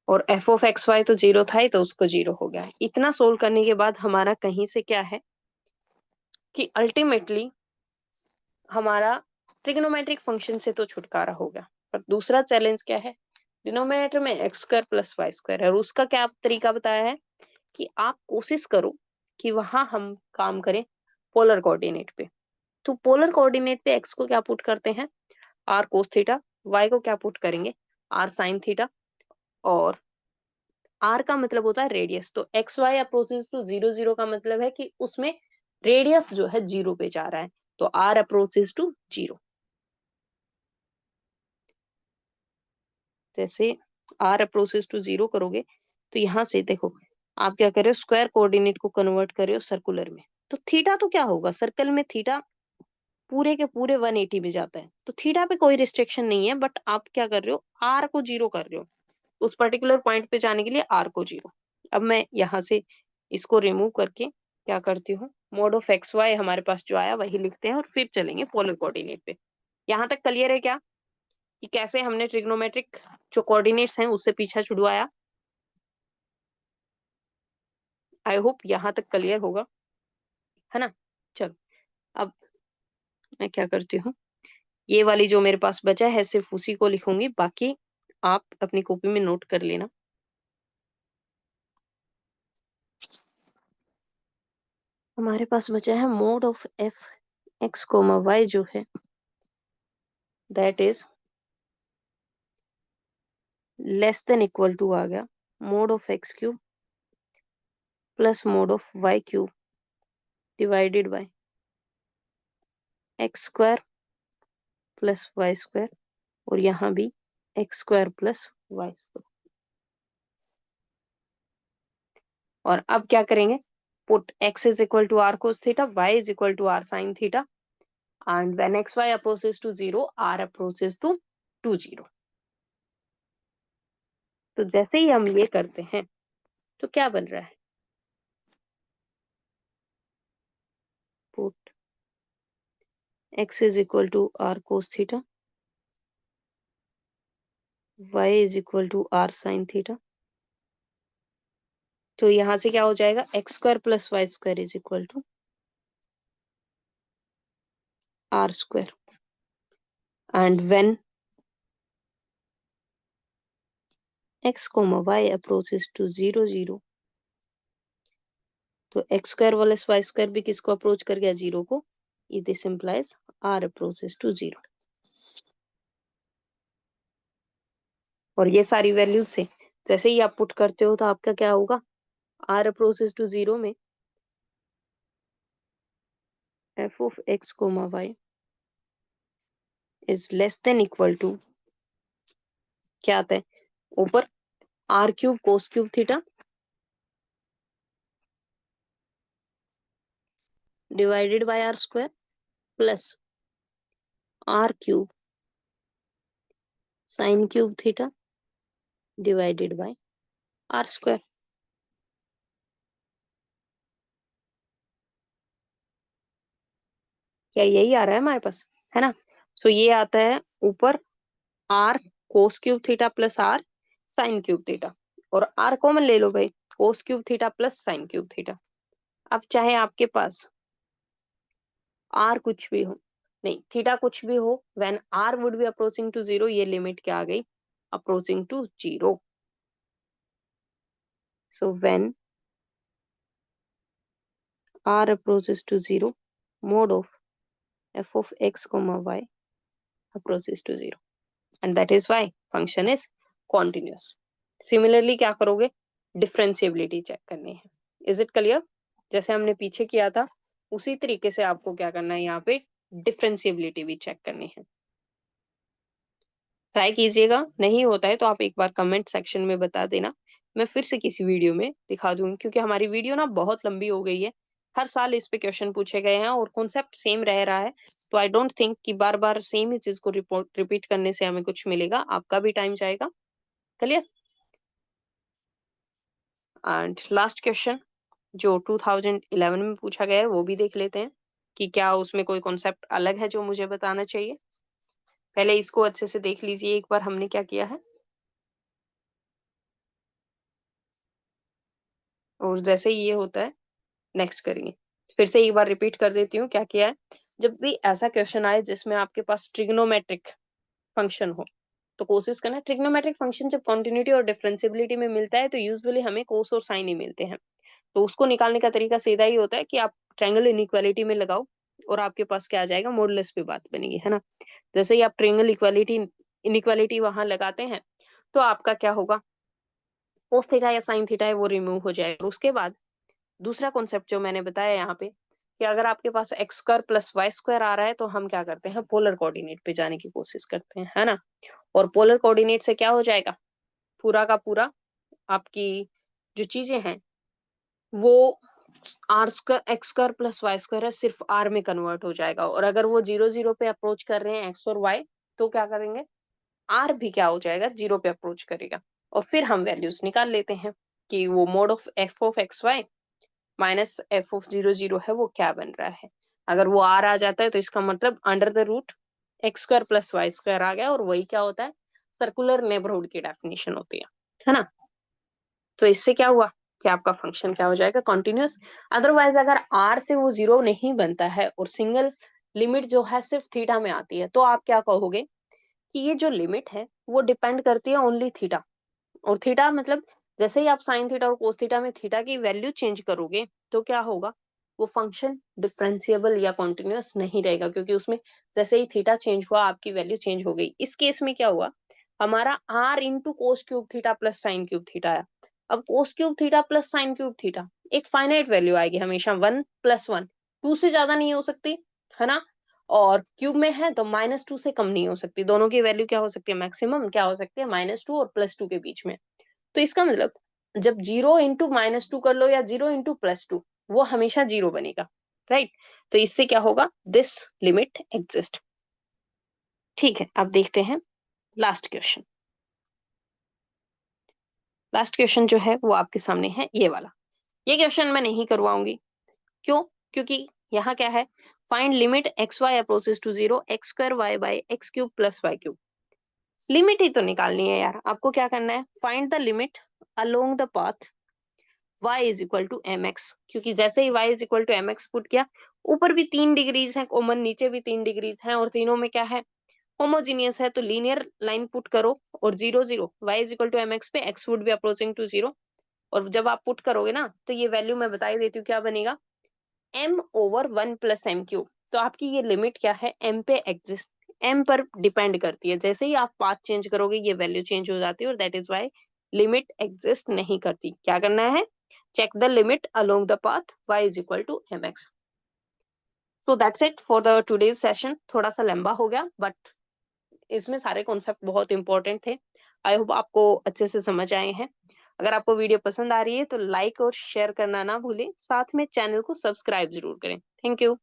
और f of x Y तो zero था ही, तो उसको zero हो गया। इतना solve करने के बाद हमारा कहीं से क्या है कि अल्टीमेटली हमारा ट्रिग्नोमेट्रिक फंक्शन से तो छुटकारा हो गया, पर दूसरा चैलेंज क्या है? डिनोमिनेटर में x square plus Y square है, और उसका क्या तरीका बताया है कि आप कोशिश करो कि वहां हम काम करें पोलर कोऑर्डिनेट पे। तो पोलर कोऑर्डिनेट पे एक्स को क्या पुट करते हैं? आर कोस थीटा, वाई को क्या पुट करेंगे? आर साइन थीटा, और आर का मतलब होता है रेडियस। तो एक्स वाई अप्रोचेस टू 0 0 का मतलब है कि उसमें रेडियस जो है जीरो पे जा रहा है, तो आर अप्रोचेस टू 0। जैसे आर अप्रोचेस टू 0 करोगे तो यहाँ से देखो आप क्या कर रहे हो, स्क्वायर कोऑर्डिनेट को कन्वर्ट कर रहे हो सर्कुलर में। तो थीटा तो क्या होगा? सर्कल में थीटा पूरे के पूरे 180 में जाता है, तो थीटा पे कोई रिस्ट्रिक्शन नहीं है, बट आप क्या कर रहे हो? आर को जीरो कर रहे हो, उस पर्टिकुलर पॉइंट पे जाने के लिए आर को जीरो। अब मैं यहाँ से इसको रिमूव करके क्या करती हूँ, मोड ऑफ एक्स वाई हमारे पास जो आया वही लिखते हैं और फिर चलेंगे पोलर कोऑर्डिनेट पे। यहाँ तक क्लियर है क्या कि कैसे हमने ट्रिग्नोमेट्रिक जो कोऑर्डिनेट्स हैं उससे पीछा छुड़वाया? आई होप यहाँ तक क्लियर होगा, है ना। चलो अब मैं क्या करती हूँ, ये वाली जो मेरे पास बचा है सिर्फ उसी को लिखूंगी, बाकी आप अपनी कॉपी में नोट कर लेना। हमारे पास बचा है mod of f x comma y जो है that is less than equal to आ गया mod of x cube plus mod of y cube divided by x square plus Y square, और यहाँ भी x square plus Y square. और अब क्या करेंगे, put x is equal to r cos theta, y is equal to r sine theta, and when x y approaches to zero, are approaches to zero. तो जैसे ही हम ये करते हैं तो क्या बन रहा है, put x is equal to r cos theta, y is equal to r sine theta. तो यहां से क्या हो जाएगा, x square plus Y square is equal to r square, and when x comma y approaches to 0 0, तो x square plus Y square भी किसको approach कर गया, जीरो को। This implies r approaches to zero. और ये सारी वैल्यूज से जैसे ही आप पुट करते हो तो आपका क्या होगा, आर अप्रोचेस टू जीरो में F of x comma y is less than equal to, क्या आता है ऊपर, r cube cos cube theta divided by r square plus r cube sine cube theta divided by r square. क्या यही आ रहा है हमारे पास, है ना। सो ये आता है ऊपर r cos cube theta plus r sine cube theta, और आर कॉमन ले लो भाई, cos cube theta plus sine cube theta. अब चाहे आपके पास आर कुछ भी हो, नहीं थीटा कुछ भी हो, when r would be approaching to zero, ये लिमिट क्या आ गई, approaching to zero. So when r approaches to zero, mod of f of x comma y approaches to zero, and that is why function is continuous. Similarly क्या करोगे, differentiability check करनी है। Is it clear, जैसे हमने पीछे किया था उसी तरीके से आपको क्या करना है, यहाँ पे डिफरेंशिएबिलिटी भी चेक करनी है। ट्राई कीजिएगा, नहीं होता है तो आप एक बार कमेंट सेक्शन में बता देना, मैं फिर से किसी वीडियो में दिखा दूंगी, क्योंकि हमारी वीडियो ना बहुत लंबी हो गई है। हर साल इस पे क्वेश्चन पूछे गए हैं और कॉन्सेप्ट सेम रह रहा है, तो आई डोंट थिंक कि बार बार सेम ही चीज को रिपीट करने से हमें कुछ मिलेगा, आपका भी टाइम जाएगा। क्लियर। एंड लास्ट क्वेश्चन जो 2011 में पूछा गया है वो भी देख लेते हैं कि क्या उसमें कोई कॉन्सेप्ट अलग है जो मुझे बताना चाहिए। पहले इसको अच्छे से देख लीजिए एक बार हमने क्या किया है, और जैसे ही ये होता है नेक्स्ट करेंगे। फिर से एक बार रिपीट कर देती हूँ क्या किया है। जब भी ऐसा क्वेश्चन आए जिसमें आपके पास ट्रिग्नोमेट्रिक फंक्शन हो, तो कोशिश करना, ट्रिग्नोमेट्रिक फंक्शन जब कॉन्टिन्यूटी और डिफरेंशिएबिलिटी में मिलता है तो यूजुअली हमें कोस और साइन ही मिलते हैं। तो उसको निकालने का तरीका सीधा ही होता है कि आप ट्रायंगल इनइक्वालिटी में लगाओ और आपके पास क्या आ जाएगा, मॉडुलस पे बात बनेगी, है ना। जैसे ही आप ट्रायंगल इक्वालिटी इनइक्वालिटी वहां लगाते हैं तो आपका क्या होगा, कोस थीटा या साइन थीटा है वो रिमूव हो जाएगा। और उसके बाद दूसरा कॉन्सेप्ट जो मैंने बताया यहाँ पे, कि अगर आपके पास x square plus Y square आ रहा है तो हम क्या करते हैं, पोलर कोऑर्डिनेट पे जाने की कोशिश करते हैं, है ना। और पोलर कोऑर्डिनेट से क्या हो जाएगा, पूरा का पूरा आपकी जो चीजें हैं वो r square x square plus Y square है, सिर्फ आर में कन्वर्ट हो जाएगा। और अगर वो जीरो जीरो पे अप्रोच कर रहे हैं एक्स और वाई, तो क्या करेंगे, आर भी क्या हो जाएगा, जीरो पे अप्रोच करेगा। और फिर हम वैल्यूज निकाल लेते हैं कि वो mod of x y minus F of zero zero है वो क्या बन रहा है। अगर वो आर आ जाता है तो इसका मतलब under the root x square plus Y square आ गया, और वही क्या होता है, सर्कुलर नेबरहुड की डेफिनेशन होती है ना। तो इससे क्या हुआ कि आपका फंक्शन क्या हो जाएगा, कॉन्टिन्यूअस। अदरवाइज अगर आर से वो जीरो नहीं बनता है और सिंगल लिमिट जो है सिर्फ थीटा में आती है, तो आप क्या कहोगे कि ये जो लिमिट है वो डिपेंड करती है ओनली थीटा। और थीटा मतलब जैसे ही आप साइन थीटा और कोस थीटा में थीटा की वैल्यू चेंज करोगे तो क्या होगा, वो फंक्शन डिफरेंशिएबल या कॉन्टिन्यूअस नहीं रहेगा, क्योंकि उसमें जैसे ही थीटा चेंज हुआ आपकी वैल्यू चेंज हो गई। इस केस में क्या हुआ, हमारा r into cos cube theta plus sine cube theta आया। अब cos cube theta plus sine cube theta एक फाइनाइट वैल्यू आएगी हमेशा, 1 + 1, 2 से ज्यादा नहीं हो सकती, है ना। और क्यूब में है तो -2 से कम नहीं हो सकती, दोनों की वैल्यू क्या हो सकती है, मैक्सिमम क्या हो सकती है, -2 और +2 के बीच में। तो इसका मतलब जब 0 × -2 कर लो या 0 × +2, वो हमेशा 0 बनेगा, राइट। तो इससे क्या होगा, दिस लिमिट एग्जिस्ट। ठीक है, अब देखते हैं लास्ट क्वेश्चन। लास्ट क्वेश्चन जो है वो आपके सामने है, ये वाला। ये क्वेश्चन मैं नहीं करवाऊंगी, क्यों? क्योंकि यहाँ क्या है, find limit x y approaches to 0 x² y/x³ + y³। Limit ही तो निकालनी है यार, आपको क्या करना है, find the limit along the path y = mx। क्योंकि जैसे ही y = mx पुट किया, ऊपर भी 3 डिग्रीज है कॉमन, नीचे भी 3 डिग्रीज हैं, और तीनों में क्या है, होमोजीनियस है, तो लीनियर लाइन पुट करो, और 0 0 y = mx पे x would be approaching to 0। और जब आप पुट करोगे ना, तो ये वैल्यू मैं बता ही देती हूँ क्या बनेगा, m/1 + m³। तो आपकी ये लिमिट क्या है, m पे एग्जिस्ट, m पर डिपेंड करती है। जैसे ही आप पाथ चेंज करोगे, ये वैल्यू चेंज हो जाती है, और that is why limit exist नहीं करती। क्या करना है, check the limit along the path y = mx। तो that's it for the today's session. थोड़ा सा लंबा हो गया, बट इसमें सारे कॉन्सेप्ट बहुत इंपॉर्टेंट थे। आई होप आपको अच्छे से समझ आए हैं। अगर आपको वीडियो पसंद आ रही है तो लाइक और शेयर करना ना भूलें, साथ में चैनल को सब्सक्राइब जरूर करें। Thank you.